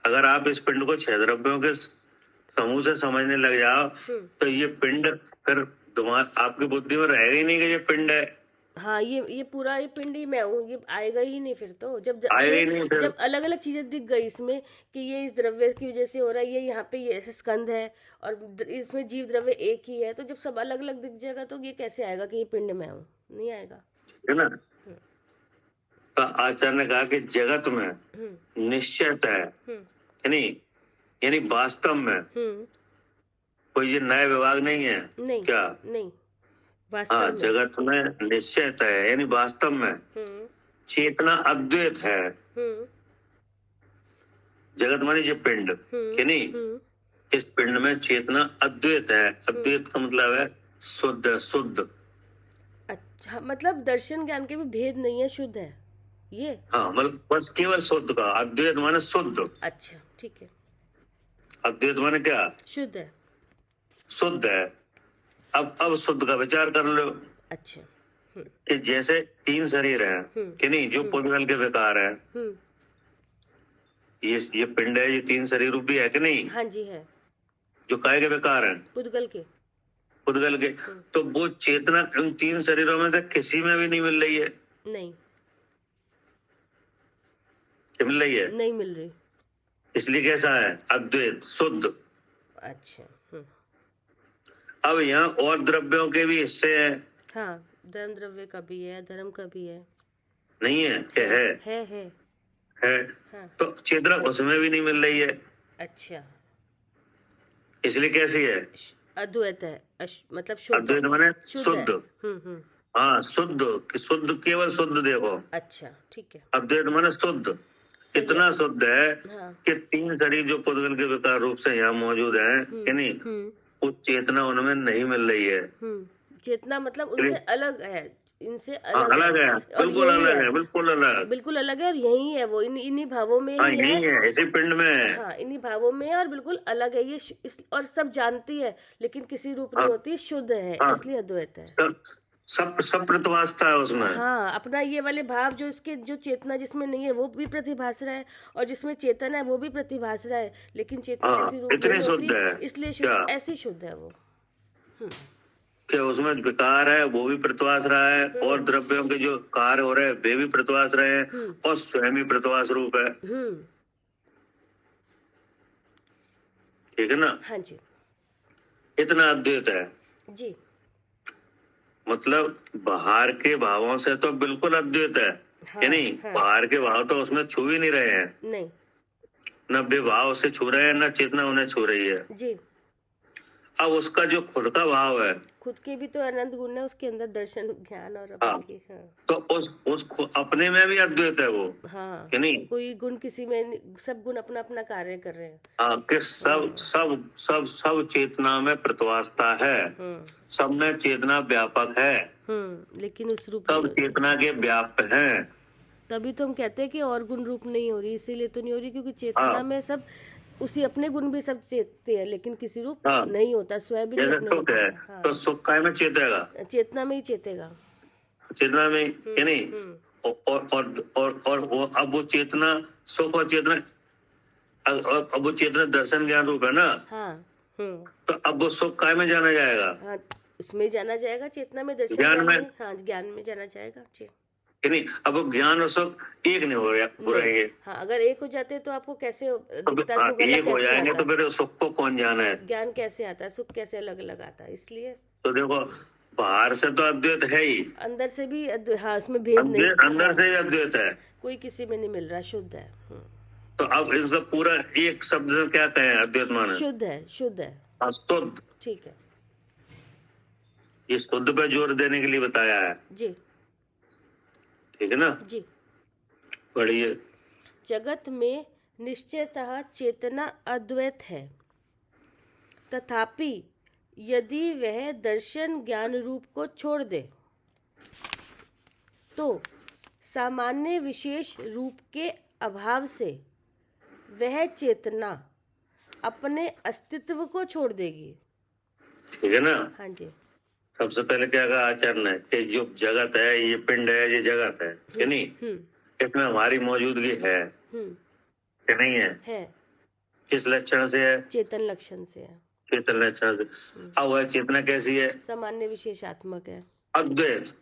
अगर आप इस पिंड को 6 द्रव्यों के समूह से समझने लग जाओ, तो ये पिंड फिर आपकी बुद्धि में रहेगा ही नहीं कि ये पिंड है। हाँ, ये पूरा ये पिंड ही मैं हूँ, ये आएगा ही नहीं फिर तो। आएगा ही नहीं फिर। जब अलग अलग चीजें दिख गई इसमें कि ये इस द्रव्य की वजह से हो रहा है, ये यहाँ पे ये ऐसे स्कंद है और इसमें जीव द्रव्य एक ही है, तो जब सब अलग अलग दिख जाएगा तो ये कैसे आएगा कि ये पिंड मैं हूँ? नहीं आएगा। है ना। तो आचार्य ने कहा कि जगत में निश्चयत है नहीं, यानी वास्तव में कोई ये नया विभाग नहीं है। नहीं, क्या नहीं, हाँ, वास्तव में। जगत में निश्चयता है यानी वास्तव में चेतना अद्वैत है। जगत माने ये पिंड कि नहीं, इस पिंड में चेतना अद्वैत है। अद्वैत का मतलब है शुद्ध, शुद्ध। अच्छा, मतलब दर्शन ज्ञान के भी भेद नहीं है, शुद्ध है ये। हाँ, मतलब बस केवल शुद्ध का। अद्वैत माने शुद्ध। अच्छा, ठीक है। अद्वैत माने क्या? शुद्ध है। शुद्ध है। अब शुद्ध का विचार कर लो। अच्छा। कि जैसे 3 शरीर हैं कि नहीं, जो पुद्गल के विकार हैं, ये पिंड है, ये 3 शरीर रूपी है कि नहीं? हाँ जी, है। जो काय के विकार हैं, पुद्गल के। पुद्गल के। तो वो चेतना उन 3 शरीरों में से किसी में भी नहीं मिल रही है। नहीं, क्या मिल रही है? नहीं मिल रही। इसलिए कैसा है? अद्वैत, शुद्ध। अच्छा। अब यहाँ और द्रव्यों के भी हिस्से हैं। हाँ, धर्म द्रव्य का भी है, धर्म का भी है। नहीं है? क्या है? है। है। हाँ। तो चेतना उसमें भी नहीं मिल रही है। अच्छा, इसलिए कैसी है? अद्वैत है। मतलब शुद्ध। अद्वैत माने शुद्ध। हम्म। हाँ, शुद्ध कि शुद्ध, केवल शुद्ध देखो। अच्छा, ठीक है। अद्वैत माने शुद्ध। इतना शुद्ध है हाँ। कि 3 शरीर जो पुद्गल के विकार रूप से यहाँ मौजूद हैं कि नहीं, वो चेतना उनमें नहीं मिल रही है। चेतना मतलब उनसे अलग है, इनसे अलग है, बिल्कुल अलग है, बिल्कुल अलग, बिल्कुल अलग है। और यही है वो, इन्हीं भावों में हाँ, ही यही है, इसी पिंड में है। हाँ, इन्हीं भावों में है और बिल्कुल अलग है ये। और सब जानती है लेकिन किसी रूप नहीं होती, शुद्ध है, इसलिए अद्वैत है। सब प्रतिभासता है उसमें। हाँ, अपना ये वाले भाव जो इसके, जो चेतना जिसमें नहीं है वो भी प्रतिभास रहा है, और जिसमें चेतन है वो भी प्रतिभास रहा है, लेकिन चेतना किसी रूप इतनी नहीं शुद्ध है, होती, इसलिए शुद्ध, ऐसी शुद्ध है वो। कि उसमें विकार है वो भी प्रतिभास रहा है, और द्रव्यों के जो कार्य हो रहे हैं वे भी प्रतिभास रहे हैं, और स्वयं ही प्रतिभास रूप है। ठीक है ना। हाँ जी, इतना अद्वैत है जी। मतलब बाहर के भावों से तो बिल्कुल अद्वैत है। हाँ, कि नहीं, हाँ। बाहर के भाव तो उसमें छू ही नहीं रहे हैं। नहीं, न विभाव से छू रहे हैं, न चेतना उन्हें छू रही है। जी। अब उसका जो खुद का भाव है, खुद के भी तो अनंत गुण है उसके अंदर, दर्शन, ज्ञान और हाँ, अपने के। हाँ, तो उस अपने में भी अद्वैत है वो। हाँ, कि नहीं, कोई गुण किसी में नहीं, सब गुण अपना अपना कार्य कर रहे हैं। हाँ, कि सब चेतना में प्रतिभासता है, सब में चेतना व्यापक है, लेकिन उस रूप सब में चेतना के व्याप्त हैं। तभी तो हम कहते हैं कि और गुण रूप नहीं हो रही, इसीलिए तो नहीं हो रही क्योंकि चेतना में सब उसी अपने गुण भी सब चेतते हैं, लेकिन किसी रूप नहीं होता, स्वयं भी नहीं जैसे अपने सुख होता है, है। हाँ, तो सुख काय में चेतेगा? चेतना में ही चेतेगा। चेतना में, कि नहीं। और वो अब वो चेतना, सुख और चेतना, अब वो चेतना दर्शन ज्ञान रूप है ना। हाँ, तो अब वो सुख काय में जाना जाएगा? हाँ, उसमें जाना जाएगा, चेतना में, दर्शन ज्ञान में। हाँ, ज्ञान में जाना जाएगा जी। कि नहीं, अब वो ज्ञान और सुख एक नहीं हो रहेंगे। हाँ, अगर एक हो जाते तो आपको कैसे दिखता, सुख अलग एक हो कैसे जाएंगे आता? तो फिर सुख को कौन जाना है? ज्ञान कैसे आता है, सुख कैसे अलग अलग आता है? इसलिए तो देखो, बाहर से तो अद्वैत है ही, अंदर से भी हाँ, उसमें भेद नहीं, अंदर से ही अद्वैत है, कोई किसी में नहीं मिल रहा, शुद्ध है। तो अब इसका पूरा एक शब्द से क्या कहें? अद्वैत माने शुद्ध है, शुद्ध है। शुद्ध। ठीक है। ये शुद्ध पे जोर देने के लिए बताया है, जी ठीक है ना। जी। पढ़िए। जगत में निश्चयतः चेतना अद्वैत है, तथापि यदि वह दर्शन ज्ञान रूप को छोड़ दे तो सामान्य विशेष रूप के अभाव से वह चेतना अपने अस्तित्व को छोड़ देगी। ठीक है ना। हाँ जी। सबसे पहले क्या कहा आचार्य ने कि जो जगत है, ये पिंड है, ये जगत है कि नहीं, इसमें हमारी मौजूदगी है कि नहीं है। किस लक्षण से है? चेतन लक्षण से है। चेतन लक्षण से। अब वह चेतना कैसी है? सामान्य विशेषात्मक है, अद्वैत।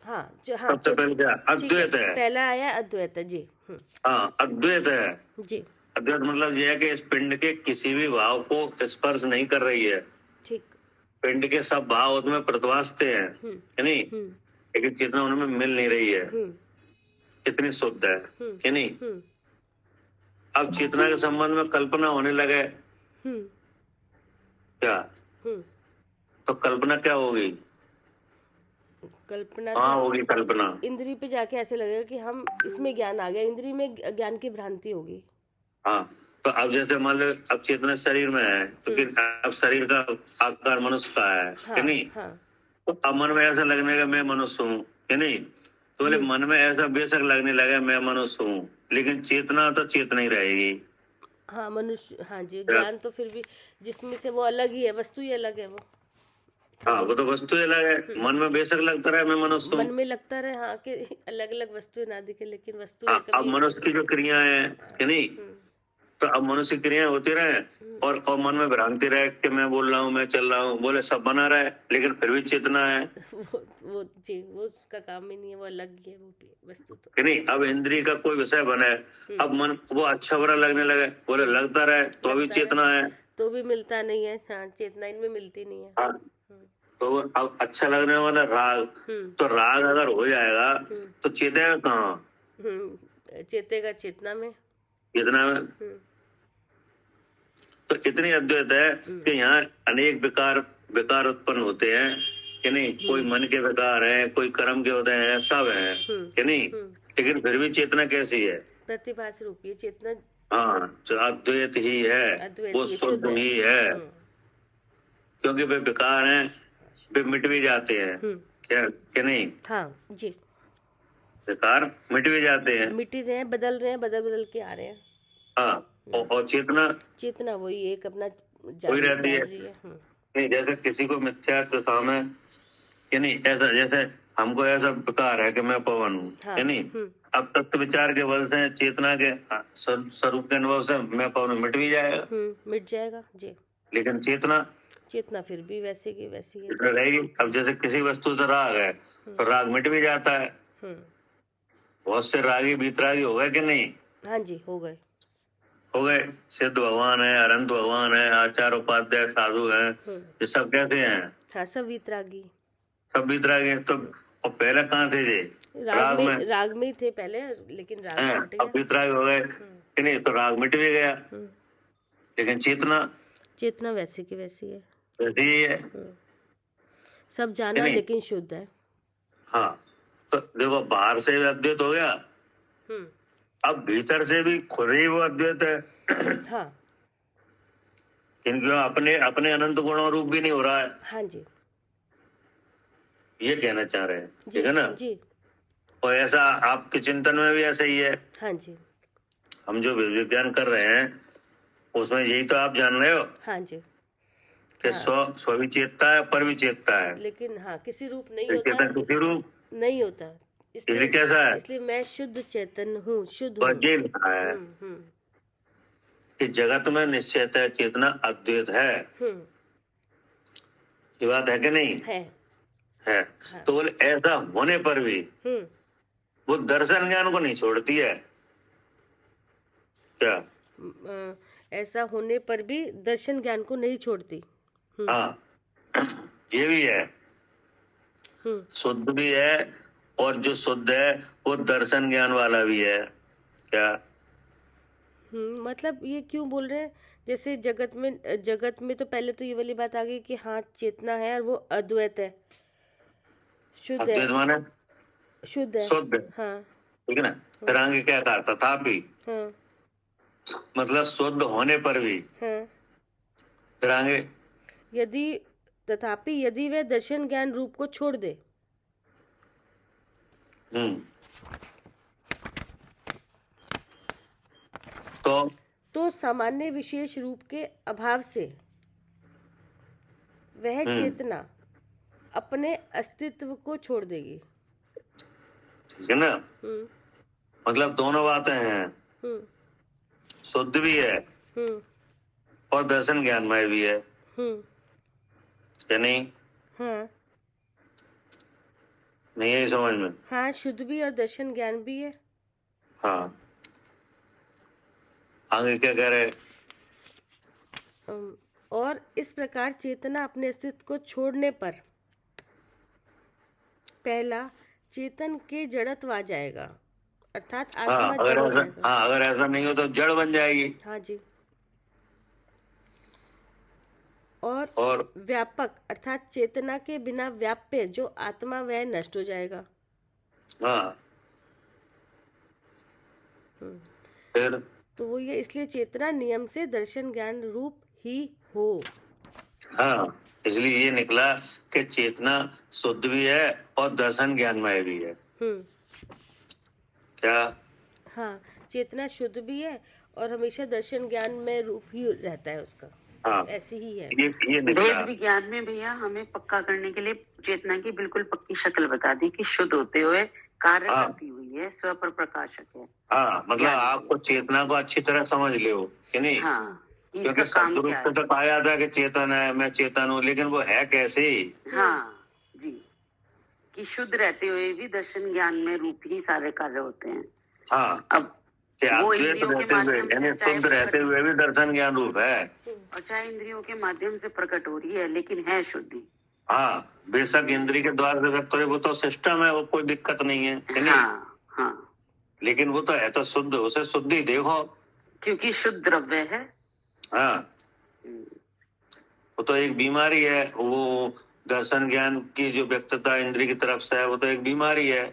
हाँ जो हाँ सबसे पहले क्या? अद्वैत है। पहला आया अद्वैत है जी। हाँ, अद्वैत है जी। अद्वैत मतलब यह है कि इस पिंड के किसी भी भाव को स्पर्श नहीं कर रही है। ठीक। पिंड के सब भाव उसमें प्रतिभासते हैं कि नहीं, लेकिन चेतना उनमें मिल नहीं रही है, इतनी शुद्ध है कि नहीं। अब चेतना के संबंध में कल्पना होने लगे क्या, तो कल्पना क्या होगी? कल्पना हाँ होगी कल्पना। इंद्री पे जाके ऐसे लगेगा कि हम इसमें ज्ञान आ गया, इंद्री में ज्ञान की भ्रांति होगी। हाँ, तो अब जैसे मान लो अब चेतना शरीर में है तो अब शरीर का आकार मनुष्य का है कि नहीं, तो अब मन में ऐसा लगने का मैं मनुष्य हूँ कि नहीं, तो बोले मन में ऐसा बेशक लगने लगे मैं मनुष्य हूँ, लेकिन चेतना तो चेतना ही रहेगी। हाँ मनुष्य, हाँ जी, ज्ञान तो फिर भी जिसमें से वो अलग ही है, वस्तु ही अलग है वो। हाँ वो तो वस्तु अलग है, मन में बेशक लगता रहे मैं मनुष्य हूँ, मन में लगता रहे हाँ कि अलग अलग वस्तु ना दिखे, लेकिन वस्तु हाँ, अब मनुष्य की जो क्रियाएं हैं कि नहीं, तो अब मनुष्य क्रियाएं होती रहे और मन में भ्रांति रहे कि मैं बोल रहा हूँ, मैं चल रहा हूँ, बोले सब बना रहे, लेकिन फिर भी चेतना है वो जी, वो उसका काम ही नहीं है, वो अलग ही है वो वस्तु तो कि नहीं। अब इंद्रिय का कोई विषय बने, अब मन वो अच्छा बुरा लगने लगे, बोले लगता रहे तो अभी चेतना है, तो भी मिलता नहीं है। हाँ, चेतना इनमें मिलती नहीं है। हाँ, तो अब अच्छा लगने वाला राग, तो राग अगर हो जाएगा तो चेतेगा कहाँ? चेतेगा चेतना में, चेतना में। तो इतनी अद्वैत है कि यहाँ अनेक विकार उत्पन्न होते हैं कि नहीं, कोई मन के विकार हैं, कोई कर्म के होते हैं, सब हैं कि नहीं, लेकिन फिर भी चेतना कैसी है? प्रतिभास रूपी है चेतना। हाँ, जो अद्वैत ही है, वो शुद्ध ही है, क्योंकि वे विकार हैं, वे मिट भी जाते हैं क्या कि नहीं। हाँ जी, विकार मिट भी जाते हैं, मिट रहे हैं, बदल रहे हैं, बदल के आ रहे हैं। हाँ, और चेतना वही एक अपना वही रहती है। नहीं, जैसे किसी को मिथ्या सामने कि नहीं, ऐसा जैसे हमको ऐसा विकार है कि मैं पवन हूँ कि नहीं, अब तत्व विचार के बल से चेतना के स्वरूप के अनुभव से मैं पवन मिट भी जाएगा, मिट जाएगा जी, लेकिन चेतना फिर भी वैसे की वैसी है रहेगी। अब जैसे किसी वस्तु से राग है तो राग मिट भी जाता है, बहुत से रागी बीतरागी हो गए कि नहीं। हाँ जी, हो गए सिद्ध भगवान है, अनंत भगवान है, आचार उपाध्याय साधु हैं, ये सब कैसे हैं? हाँ, सब वीतरागी, सब बीतरागी। तो और पहले कहाँ थे ये? राग में ही थे पहले, लेकिन राग मिट गया, बीतरागी हो गए कि नहीं, तो राग मिट भी गया, लेकिन चेतना वैसे की वैसी है, वैसी ही है, सब जाना लेकिन शुद्ध है। हाँ, तो देखो बाहर से भी अद्वैत हो गया, अब भीतर से भी खुद ही वो अद्वैत है। हाँ, क्योंकि अपने अनंत गुणों रूप भी नहीं हो रहा है। हाँ जी, ये कहना चाह रहे हैं, ठीक है ना जी। और ऐसा आपके चिंतन में भी ऐसा ही है। हाँ जी, हम जो विज्ञान कर रहे हैं उसमें यही तो आप जान रहे हो। हाँ जी, कि स्व भी चेतता है, पर भी चेतता है, लेकिन हाँ किसी रूप नहीं होता, किसी रूप नहीं होता, इसलिए कैसा है, इसलिए मैं शुद्ध चेतन हूँ, शुद्ध हूँ है कि जगत में निश्चित है चेतना अद्वैत है। ये बात है कि नहीं है? हाँ। तो बोले ऐसा होने पर भी वो दर्शन ज्ञान को नहीं छोड़ती है क्या? ऐसा होने पर भी दर्शन ज्ञान को नहीं छोड़ती। हाँ, ये भी है, शुद्ध भी है, और जो शुद्ध है वो दर्शन ज्ञान वाला भी है क्या? मतलब ये क्यों बोल रहे हैं, जैसे जगत में तो पहले तो ये वाली बात आ गई कि हाँ चेतना है और वो अद्वैत है, शुद्ध है, अद्वैत माने शुद्ध है। शुद्ध, हाँ ठीक है ना। फिर आगे क्या कहा, तथापि, हाँ मतलब शुद्ध होने पर भी। हाँ। फिर आगे, यदि तथापि यदि वह दर्शन ज्ञान रूप को छोड़ दे, तो सामान्य विशेष रूप के अभाव से वह चेतना अपने अस्तित्व को छोड़ देगी। ठीक है ना। हम्म मतलब दोनों बातें हैं, हम्म शुद्ध भी है हम्म और दर्शन ज्ञानमय भी है, हम्म। क्या नहीं? हाँ नहीं है समझ में? हाँ, शुद्ध भी और दर्शन ज्ञान भी है। हाँ, आगे क्या कह रहे? और इस प्रकार चेतना अपने अस्तित्व को छोड़ने पर पहला चेतन के जड़त्व आ जाएगा, अर्थात हाँ, आत्मा जड़ हो जाएगा। हाँ, अगर ऐसा नहीं हो तो जड़ बन जाएगी। हाँ जी। और और व्यापक अर्थात चेतना के बिना व्याप्य जो आत्मा वह नष्ट हो जाएगा। हाँ, फिर तो वो ये इसलिए चेतना नियम से दर्शन ज्ञान रूप ही हो। हाँ, इसलिए ये निकला कि चेतना शुद्ध भी है और दर्शन ज्ञानमय भी है। क्या? हाँ, चेतना शुद्ध भी है और हमेशा दर्शन ज्ञान में रूप ही रहता है उसका। हाँ, ऐसी ही है। ये निकला। वेद विज्ञान में भैया हमें पक्का करने के लिए चेतना की बिल्कुल पक्की शक्ल बता दी कि शुद्ध होते हुए कार्य करती हुई है, स्व पर प्रकाशक है। हाँ, मतलब आपको चेतना को अच्छी तरह समझ लो कि नहीं? हाँ, क्योंकि शब्द रूप से तो कहा जाता है कि चेतन है, मैं चेतन हूँ, लेकिन वो है कैसे? हाँ जी, कि शुद्ध रहते हुए भी दर्शन ज्ञान में रूप ही सारे कार्य होते हैं। हाँ, अब वो अद्वैत रहते हुए यानी शुद्ध रहते हुए भी दर्शन ज्ञान रूप है, और चाहे इंद्रियों के माध्यम से प्रकट हो रही है, लेकिन है शुद्धि। हाँ, बेशक इंद्री के द्वार से व्यक्त हो रही, वो तो सिस्टम है, वो कोई दिक्कत नहीं है, नहीं? हाँ हाँ, लेकिन वो तो है तो शुद्ध, उसे शुद्धि देखो, क्योंकि शुद्ध द्रव्य है। हाँ, वो तो एक बीमारी है, वो दर्शन ज्ञान की जो व्यक्तता इंद्री की तरफ से है, वो तो एक बीमारी है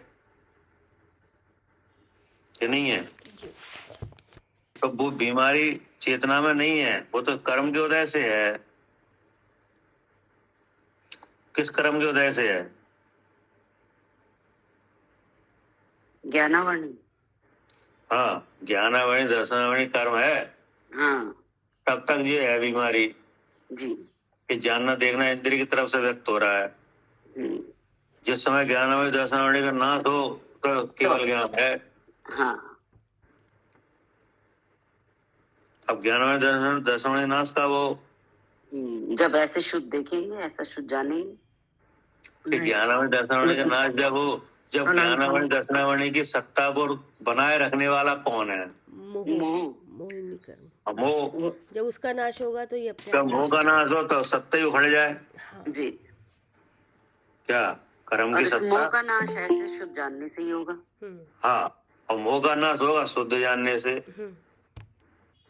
कि नहीं है? तो वो बीमारी चेतना में नहीं है, वो तो कर्म के उदय से है। किस कर्म के उदय से है? ज्ञानावरणी। हाँ, ज्ञानावरणी दर्शनावरणी कर्म है। हाँ, तब तक ये है बीमारी जी, कि जानना देखना इंद्री की तरफ से व्यक्त हो रहा है। जिस समय ज्ञानावरणी दर्शनावरणी का नाश हो तो केवल ज्ञान है। हाँ, अब ज्ञानावरणी दर्शनावरणी नाश कब हो? जब ऐसे शुद्ध देखेंगे, ऐसा शुद्ध जानेंगे। ज्ञानावरणी दर्शनावरणी का नाश जब हो, जब ज्ञानावरणी दर्शनावरणी की सत्ता को बनाए रखने वाला कौन है? मोहिनी कर्म। मोह। जब उसका नाश होगा तो ये अपने जब मोह का नाश हो तो सत्ता ही उखड़ जाए। जी, क्या कर्म और की इस सत्ता? मोह का नाश ऐसे शुद्ध जानने से ही होगा। हाँ, और मोह का नाश होगा शुद्ध जानने से।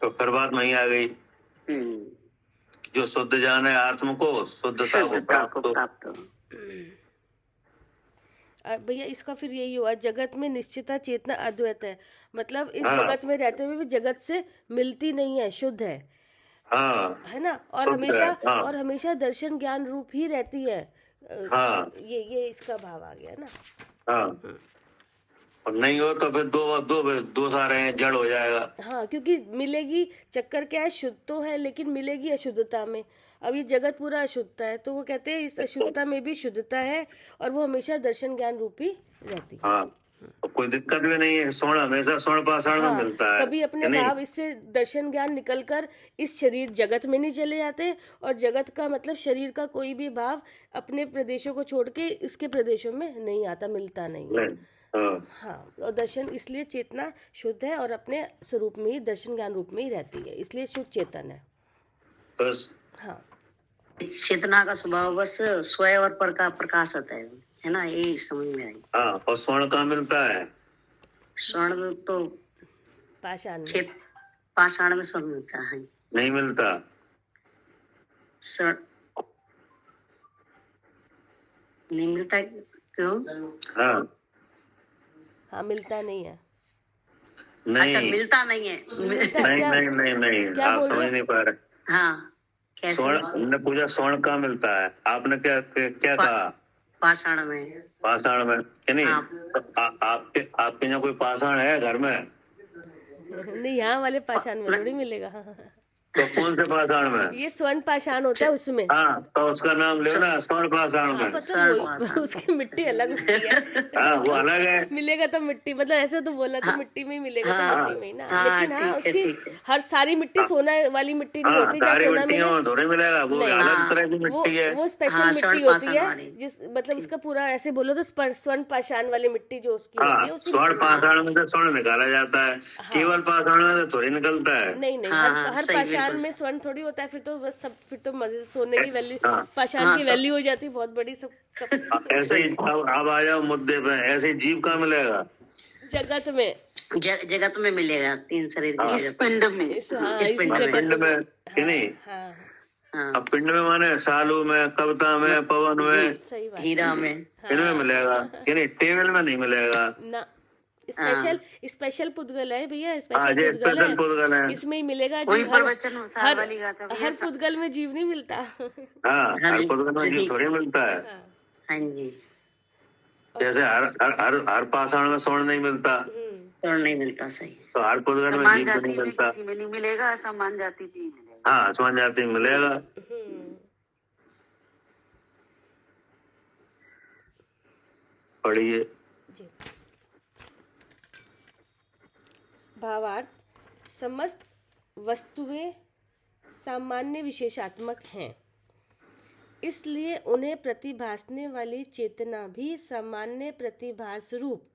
तो फिर बात वहीं आ गई, जो शुद्ध जाने आत्म को शुद्धता को प्राप्त हो। भैया इसका फिर यही हुआ, जगत में निश्चिता चेतना अद्वैत है, मतलब इस जगत में रहते हुए भी जगत से मिलती नहीं है, शुद्ध है। हाँ, है ना। और हमेशा दर्शन ज्ञान रूप ही रहती है। हाँ, ये इसका भाव आ गया ना। हाँ, और नहीं हो तो फिर दो सारे हैं, जड़ हो जाएगा। हाँ, क्योंकि मिलेगी, चक्कर क्या है, शुद्ध तो है लेकिन मिलेगी अशुद्धता में। अब ये जगत पूरा अशुद्धता है, तो वो कहते हैं इस अशुद्धता में भी शुद्धता है और वो हमेशा दर्शन ज्ञान रूपी रहती है। हाँ, तो कोई दिक्कत भी नहीं है, स्वर्ण हमेशा स्वर्ण पाषाण में मिलता है। कभी अपने भाव इससे दर्शन ज्ञान निकलकर इस शरीर जगत में नहीं चले जाते, और जगत का मतलब शरीर का कोई भी भाव अपने प्रदेशों को छोड़ के इसके प्रदेशों में नहीं आता, मिलता नहीं है। हाँ, और दर्शन इसलिए चेतना शुद्ध है और अपने स्वरूप में ही दर्शन ज्ञान रूप में ही रहती है, इसलिए शुद्ध चेतन है। हाँ, चेतना का स्वभाव बस स्वयं और पर का प्रकाशत है ना, ये समझ में आई। हाँ, और स्वर्ण कहाँ मिलता है? स्वर्ण तो पाषाण में स्वर्ण मिलता है। नहीं मिलता। स्वर्ण नहीं मिलता, क्यों? हाँ हाँ, मिलता नहीं है। अच्छा, नहीं मिलता नहीं है। मिलता नहीं क्या? नहीं नहीं नहीं, क्या आप बोल समझ रहे? नहीं पा रहे। हाँ, कैसे? स्वर्ण, हमने पूछा स्वर्ण कहाँ मिलता है, आपने क्या क्या पा- कहा? पाषाण में। पाषाण में, कि नहीं? हाँ। तो आपके यहाँ कोई पाषाण है घर में? नहीं, यहाँ वाले पाषाण में थोड़ी मिलेगा। तो कौन से पाषाण में? ये स्वर्ण पाषाण होता है उसमें। हाँ, तो उसका नाम लो ना, स्वर्ण पाषाण हाँ, में। मतलब स्वर्ण वो पाषाण। उसकी मिट्टी अलग होती है। हाँ, वो अलग है। मिलेगा तो मिट्टी, मतलब ऐसे तो बोला तो हाँ, मिट्टी में ही मिलेगा, तो हाँ, मिट्टी में ही ना। हाँ, लेकिन हाँ, ठीक है, उसकी ठीक है। हर सारी मिट्टी सोना वाली मिट्टी नहीं हाँ, होती, जहाँ सारी सोना मिले। मिट्टियों में थोड़ी मिलेगा, वो नहीं, अलग हाँ, तरह की वो मिट्टी है। वो स्पेशल हाँ, मिट्टी स्वर्ण होती पाषाण है, वाली। जिस मतलब उसका पूरा ऐसे बोलो तो स्वर्ण पाषाण वाली मिट्टी जो उसकी होती हाँ, है, उसी स्वर्ण मिट्टी में। पाषाण में से स्वर्ण निकाला जाता है, केवल पाषाण में से थोड़ी निकलता है। नहीं नहीं, हाँ, हाँ, हर सही, पाषाण बिल्कुल में सही। स्वर्ण थोड़ी होता है, फिर तो बस सब, फिर तो मजे से सोने की वैल्यू, हाँ, पाषाण हाँ, की सब वैल्यू हो जाती है बहुत बड़ी, सब सब ऐसे ही अब आ जाओ मुद्दे पे, ऐसे ही जीव कहाँ मिलेगा? जगत में, जगत में मिलेगा, 3 शरीर की हाँ। इस जगत पिंड में। हाँ, इस इस पिंड में। जगत पिंड में, कि हाँ नहीं? हाँ, हाँ, अब पिंड में माने सालू में, कविता में, पवन में, सही बात हीरा है। में। इनमें हाँ मिलेगा, कि नहीं? टेबल में नहीं मिलेगा। ना, हाँ, स्पेशल पुद्गल है भैया, हाँ, स्पेशल ये पुद्गल स्पेशल है, पुद्गल है। इसमें ही मिलेगा वही जीव। प्रवचन सार हर वाली गाथा भैया। हर पुद्गल में जीव नहीं मिलता। हाँ, हाँ हर जी, पुद्गल में जीव जी, थोड़ी मिलता है। हाँ, हाँ जी, जैसे हर पाषाण में स्वर्ण नहीं मिलता, और नहीं मिलता, सही। तो हर पुद्गल में समान जीव को नहीं जाति में मिलता। किसी में नहीं मिलेगा, असमान जाति में ही मिलेगा। हाँ, आसमान जाति में मिलेगा। पढ़िए। जी। भावार्थ, समस्त वस्तुएं सामान्य विशेषात्मक हैं, इसलिए उन्हें प्रतिभासने वाली चेतना भी सामान्य प्रतिभास रूप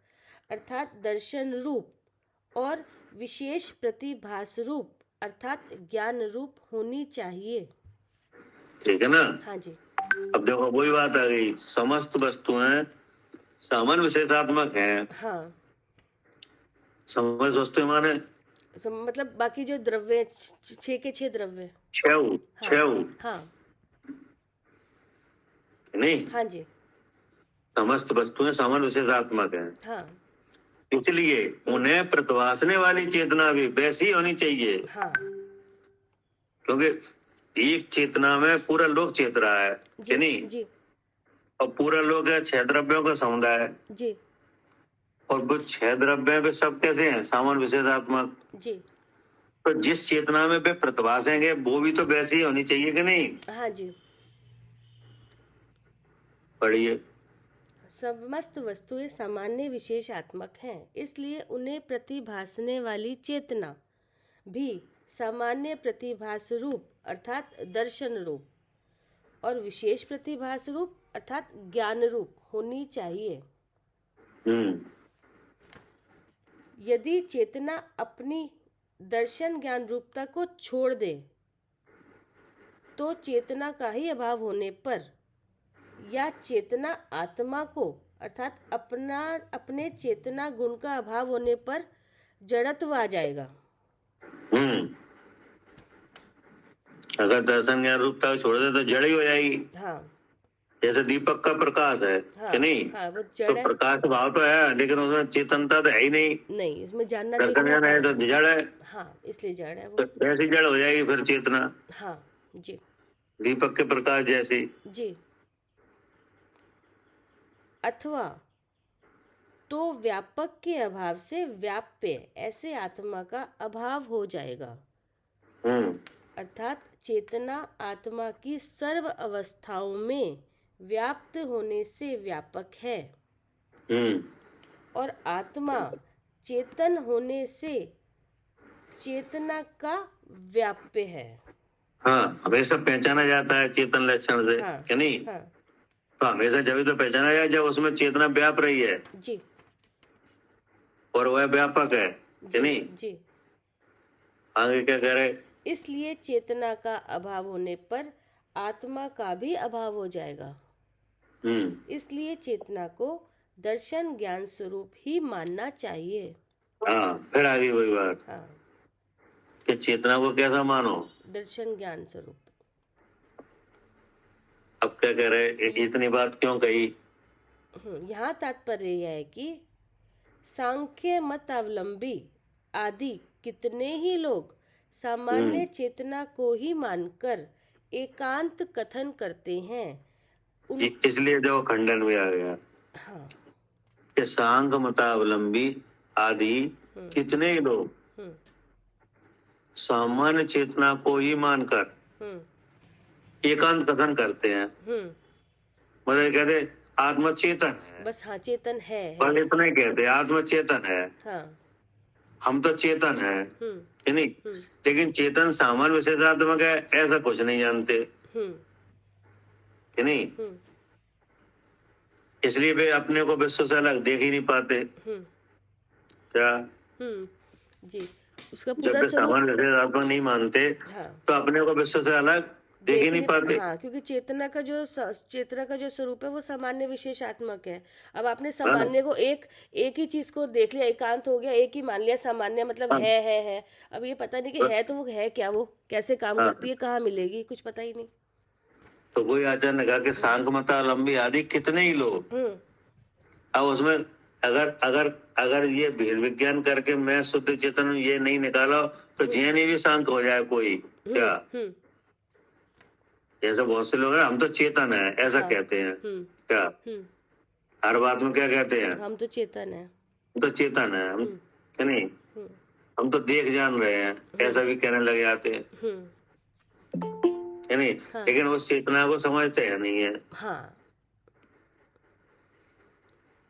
अर्थात दर्शन रूप और विशेष प्रतिभास रूप अर्थात ज्ञान रूप होनी चाहिए। ठीक है ना? हाँ जी। अब देखो वही बात आ गई, समस्त वस्तुएं सामान्य विशेषात्मक हैं। हाँ, समस्त वस्तुएं माने मतलब बाकी जो द्रव्य, 6 के 6 द्रव्य। छह हाँ नहीं, हाँ जी। समस्त वस्तुएं सामान्य विशेषात्मक हैं, हाँ इसलिए उन्हें प्रतिभासने वाली चेतना भी वैसी होनी चाहिए। हाँ क्योंकि एक चेतना में पूरा लोक चेत रहा है, कि नहीं? जी और पूरा लोक है 6 द्रव्यों का समुदाय, जी और वो 6 द्रव्य वे सब कैसे हैं? सामान्य विशेषात्मक। जी। तो जिस चेतना में वे प्रतिभासेंगे वो भी तो वैसी ही होनी चाहिए, कि नहीं? हाँ जी। पढ़िए। समस्त वस्तुएं सामान्य विशेषात्मक हैं, इसलिए उन्हें प्रतिभासने वाली चेतना भी सामान्य प्रतिभास रूप अर्थात दर्शन रूप और विशेष प्रतिभास रूप अर्थात ज्ञान रूप होनी चाहिए। यदि चेतना अपनी दर्शन ज्ञान रूपता को छोड़ दे तो चेतना का ही अभाव होने पर या चेतना आत्मा को अर्थात अपने चेतना गुण का अभाव होने पर जड़त्व आ जाएगा। अगर दर्शन ज्ञान रूपता को छोड़ दे तो जड़ ही हो जाएगी। हाँ जैसे दीपक का प्रकाश है, हाँ, कि नहीं? हाँ, वो तो जड़ है। प्रकाश भाव तो है, लेकिन उसमें चेतनता तो है ही नहीं। नहीं, उसमें जानना दर्शन ज्ञान है तो जड़ है, हाँ, इसलिए जड़ है तो वो। ऐसी जड़ हो जाएगी फिर चेतना, हाँ जी दीपक के प्रकाश जैसी। जी। अथवा तो व्यापक के अभाव से व्याप्य ऐसे आत्मा का अभाव हो जाएगा, अर्थात चेतना आत्मा की सर्व अवस्थाओं में व्याप्त होने से व्यापक है और आत्मा चेतन होने से चेतना का व्याप्य है। हाँ, हमेशा पहचाना जाता है चेतन लक्षण से, हाँ, कि नहीं? हाँ तो हमेशा जब तो पहचाना जाए जब उसमें चेतना व्याप रही है जी और वह व्यापक है, कि नहीं? जी। आगे क्या कह रहे? इसलिए चेतना का अभाव होने पर आत्मा का भी अभाव हो जाएगा। इसलिए चेतना को दर्शन ज्ञान स्वरूप ही मानना चाहिए। हाँ, फिर आगे वही बात। हाँ, कि चेतना को कैसा मानो? दर्शन ज्ञान स्वरूप। अब क्या कह रहे? इतनी बात क्यों कही? यहाँ तात्पर्य यह है कि सांख्य मत अवलंबी आदि कितने ही लोग सामान्य चेतना को ही मानकर एकांत कथन करते हैं उन इसलिए जो खंडन में आ गया हाँ कि सांग मतावलंबी आदि कितने ही लोग हम्म सामान्य चेतना को ही मानकर हम्म एकांत कथन करते हैं। हम्म मतलब कहते आत्मा चेतन है, बस हाँ चेतन है बस इतना ही कहते आत्मा चेतन है, हाँ हम तो चेतन है हम्म कि नहीं। हम्म लेकिन चेतन सामान्य विशेषात्मक है ऐसा कुछ नहीं जानते हम्म कि नहीं। हम्म इसलिए वे अपने को विश्व से अलग देख ही नहीं पाते। हम्म क्या जी उसका जब पूरा वे स्वरूप सामान्य विशेषात्मक नहीं मानते हाँ तो अपने को विश्व से अलग देख ही नहीं पाते। हाँ क्योंकि चेतना का जो स्वरूप है वो सामान्य विशेषात्मक है। अब आपने सामान्य को एक ही चीज को देख लिया, एकांत हो गया, एक ही मान लिया सामान्य, मतलब है। अब ये पता नहीं कि है तो वो है क्या, वो कैसे काम करती है, कहाँ मिलेगी, कुछ पता ही नहीं। तो वही आचार्य ने कहा कि सांख मतावलंबी आदि कितने ही लोग। अब उसमें अगर अगर अगर ये भेद विज्ञान करके मैं शुद्ध चेतन हूं ये नहीं निकाला तो जैन ही भी शांत हो जाए कोई। क्या जैसे बहुत से लोग हैं हम तो चेतन है ऐसा कहते हैं। क्या हर बात में क्या कहते हैं, हम तो चेतन है, हम तो चेतन है, हम क्या नहीं, हम तो देख जान रहे हैं ऐसा भी कहने लग जाते हैं है नहीं। लेकिन उस चेतना को समझते हैं नहीं है। हाँ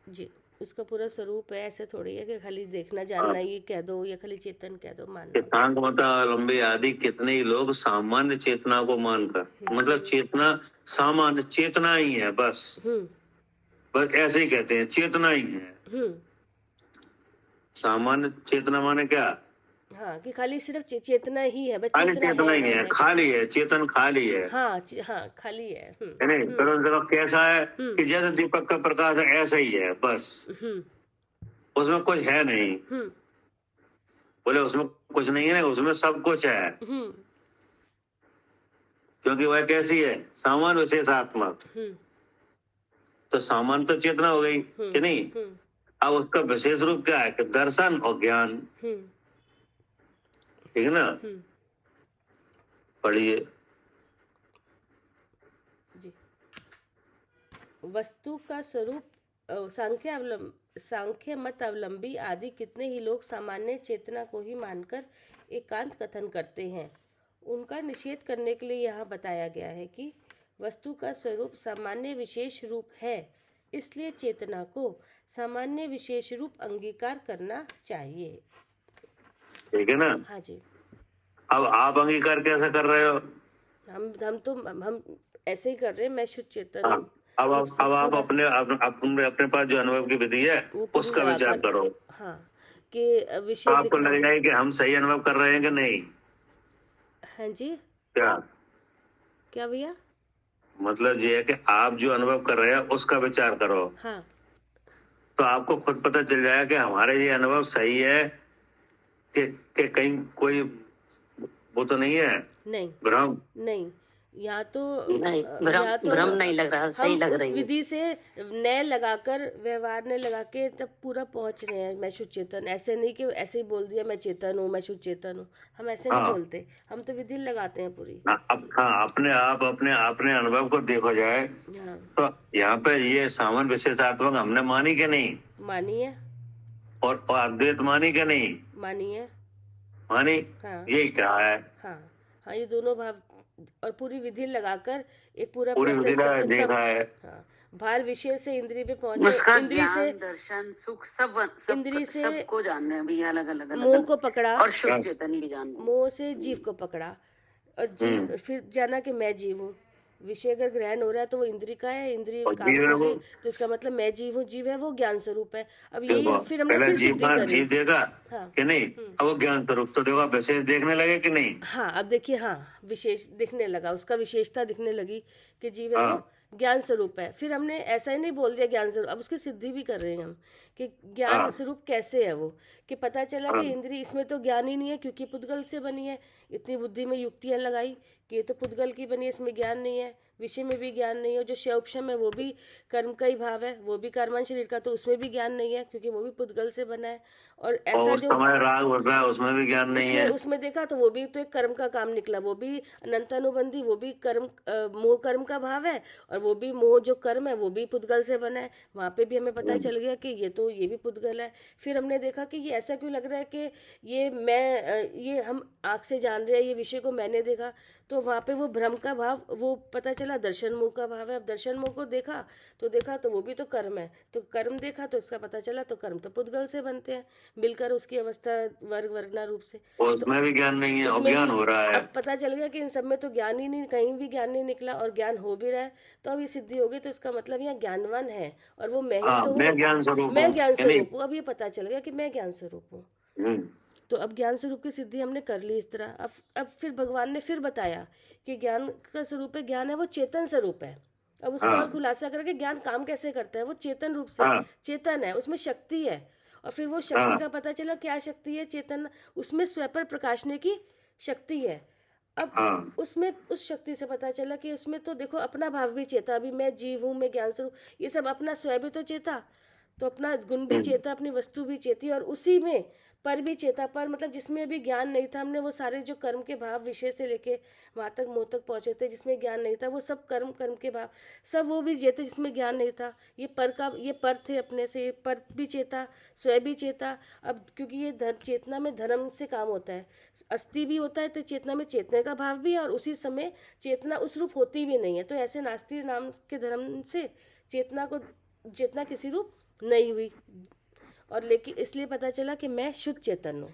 जी उसका पूरा स्वरूप है, ऐसे थोड़ी है कि खाली देखना जानना ये कह दो या खाली चेतन कह दो मानना। सांख मतावलंबी आदि कितने ही लोग सामान्य चेतना को मानकर, मतलब चेतना सामान्य चेतना ही है बस ऐसे ही कहते हैं चेतना ही है। सामान्य चेतना माने क्या, हाँ कि खाली सिर्फ चेतना ही है, बस खाली चेतना ही है, खाली है, चेतन खाली है। हाँ हाँ खाली है नहीं तो कैसा है कि जैसे दीपक का प्रकाश है ऐसा ही है बस, उसमें कुछ है नहीं। बोले उसमें कुछ नहीं है, उसमें सब कुछ है क्योंकि वह कैसी है, सामान्य विशेषात्मक। तो सामान्य तो चेतना हो गई कि नहीं। अब उसका विशेष रूप क्या है कि दर्शन और ज्ञान, ठीक है ना। पढ़िए। जी वस्तु का स्वरूप सांख्य मत अवलंबी आदि कितने ही लोग सामान्य चेतना को ही मानकर एकांत कथन करते हैं। उनका निषेध करने के लिए यहाँ बताया गया है कि वस्तु का स्वरूप सामान्य विशेष रूप है, इसलिए चेतना को सामान्य विशेष रूप अंगीकार करना चाहिए। ठीक है ना। हाँ जी। अब आप अंगीकार कैसे कर रहे हो, हम ऐसे ही कर रहे हैं, मैं शुद्ध चेतन हूँ। अब आप अपने पास जो अनुभव की विधि है उसका विचार करो। हाँ कि विषय आपको लग जाए कि हम सही अनुभव कर रहे हैं कि नहीं। हाँ जी क्या भैया, मतलब ये है कि आप जो अनुभव कर रहे हैं उसका विचार करो। हाँ तो आपको खुद पता चल जाएगा कि हमारे ये अनुभव सही है कि कहीं कोई वो तो नहीं है, नहीं भ्रम नहीं, यहाँ तो नहीं भ्रम नहीं लग रहा, सही लग रही है। विधि से नए लगाकर व्यवहार ने लगा के तब पूरा पहुंच रहे हैं मैं शुद्ध चेतन। ऐसे नहीं कि ऐसे ही बोल दिया मैं चेतन हूँ, मैं शुद्ध चेतन हूँ, हम ऐसे नहीं बोलते, हम तो विधि लगाते हैं पूरी। अपने अनुभव को देखो जाए तो यहाँ पे ये सामान्य विशेषात्मक हमने मानी के नहीं, मानी है, और अद्वैत मानी के नहीं, मानी है, मानी। हाँ ये क्या है, हाँ ये दोनों भाव और पूरी विधि लगाकर एक पूरा पूरी विधि देखा है। हाँ भार विषय से इंद्रिय पे पहुंचे, इंद्रिय से दर्शन सुख सब इंद्रिय से सबको जानना है भैया, अलग अलग मोह को पकड़ा और शुद्ध चेतन भी जानना। मोह से जीव को पकड़ा और जीव फिर जाना कि मैं जीव हूँ। विषय अगर ग्रहण हो रहा है तो वो इंद्रिय का है, इंद्रिय काम कर रही है, तो इसका मतलब मैं जीव हूँ, जीव है वो ज्ञान स्वरूप है। अब यही फिर हमने फिर सिद्धि करी। जीव देगा कि नहीं, अब वो ज्ञान स्वरूप तो देखो विशेष देखने लगे कि नहीं। हाँ अब देखिए, हाँ विशेष दिखने लगा, उसका विशेषता दिखने लगी कि जीव है वो ज्ञान स्वरूप है। फिर हमने ऐसा ही नहीं बोल दिया ज्ञान स्वरूप, अब उसकी सिद्धि भी कर रहे हैं हम कि ज्ञान स्वरूप कैसे है वो, कि पता चला कि इंद्रिय इसमें तो ज्ञान ही नहीं है क्योंकि पुद्गल से बनी है। इतनी बुद्धि में युक्तियां लगाई कि ये तो पुद्गल की बनी है, इसमें ज्ञान नहीं है, विषय में भी ज्ञान नहीं है। जो शौपशम है वो भी कर्म का ही भाव है, वो भी कर्मण शरीर का, तो उसमें भी ज्ञान नहीं है क्योंकि वो भी पुद्गल से बना है। और और ऐसा उस जो समय राग बढ़ रहा है उसमें भी ज्ञान नहीं उसमें है। उसमें देखा तो वो भी तो एक कर्म का काम निकला, वो भी अनंतानुबंधी, वो भी कर्म मोह कर्म का भाव है, और वो भी मोह जो कर्म है वो भी पुद्गल से बना है। वहां पे भी हमें पता चल गया कि ये भी पुद्गल है। फिर हमने देखा कि ये ऐसा क्यों लग रहा है कि ये मैं ये हम आँख से जान रहे हैं, ये विषय को मैंने देखा, तो वहां पे वो भ्रम का भाव वो पता चला, दर्शन मोह का भाव है। अब दर्शन मोह को देखा तो वो भी तो कर्म है, तो कर्म देखा तो इसका पता चला, तो कर्म तो पुद्गल से बनते हैं मिलकर उसकी अवस्था वर्ग वर्णा रूप से। और तो उसमें भी ज्ञान नहीं है, उसमें अज्ञान भी हो रहा है। अब पता चल गया कि इन सब में तो ज्ञान ही नहीं, कहीं भी ज्ञान नहीं निकला, और ज्ञान हो भी रहा है। तो अब ये सिद्धि हो गई, तो इसका मतलब यहाँ ज्ञानवान है और वो मैं ही हाँ, तो मैं हूँ, ज्ञान स्वरूप मैं हूँ ज्ञान यानी। स्वरूप हूँ। अब ये पता चल गया कि मैं ज्ञान स्वरूप हूँ। तो अब ज्ञान स्वरूप की सिद्धि हमने कर ली इस तरह। अब फिर भगवान ने फिर बताया कि ज्ञान का स्वरूप है, ज्ञान है वो चेतन स्वरूप है। अब उसका और हाँ खुलासा करके ज्ञान काम कैसे करता है, वो चेतन रूप से हाँ चेतन है, उसमें शक्ति है। और फिर वो शक्ति हाँ का पता चला क्या शक्ति है, चेतन, उसमें स्वयं पर प्रकाशने की शक्ति है। अब हाँ उसमें उस शक्ति से पता चला कि उसमें तो देखो अपना भाव भी चेता, अभी मैं जीव हूँ, मैं ज्ञान स्वरूप, ये सब अपना स्वयं भी तो चेता, तो अपना गुण भी चेता, अपनी वस्तु भी चेती, और उसी में पर भी चेता। पर मतलब जिसमें अभी ज्ञान नहीं था, हमने वो सारे जो कर्म के भाव विषय से लेके वहां तक मोह तक पहुंचे थे जिसमें ज्ञान नहीं था, वो सब कर्म कर्म के भाव सब वो भी चेते जिसमें ज्ञान नहीं था। ये पर थे अपने से, ये पर भी चेता, स्वयं भी चेता। अब क्योंकि ये चेतना में धर्म से काम होता है, अस्थि भी होता है, तो चेतना में चेतने का भाव भी है, और उसी समय चेतना उस रूप होती भी नहीं है। तो ऐसे नास्ति नाम के धर्म से चेतना किसी रूप नहीं हुई, और लेकिन इसलिए पता चला कि मैं शुद्ध चेतन हूँ।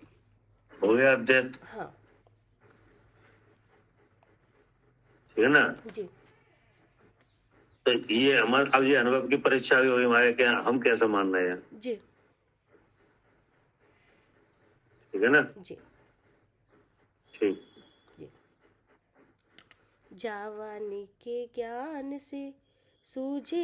हो गया अद्वैत, हाँ ठीक है ना। जी। तो ये हमारे अब ये अनुभव की परीक्षा भी होगी हमारे, क्या हम कैसा मान रहे हैं, जी ठीक है ना। जी ठीक। जी। जावानी के ज्ञान से सूझे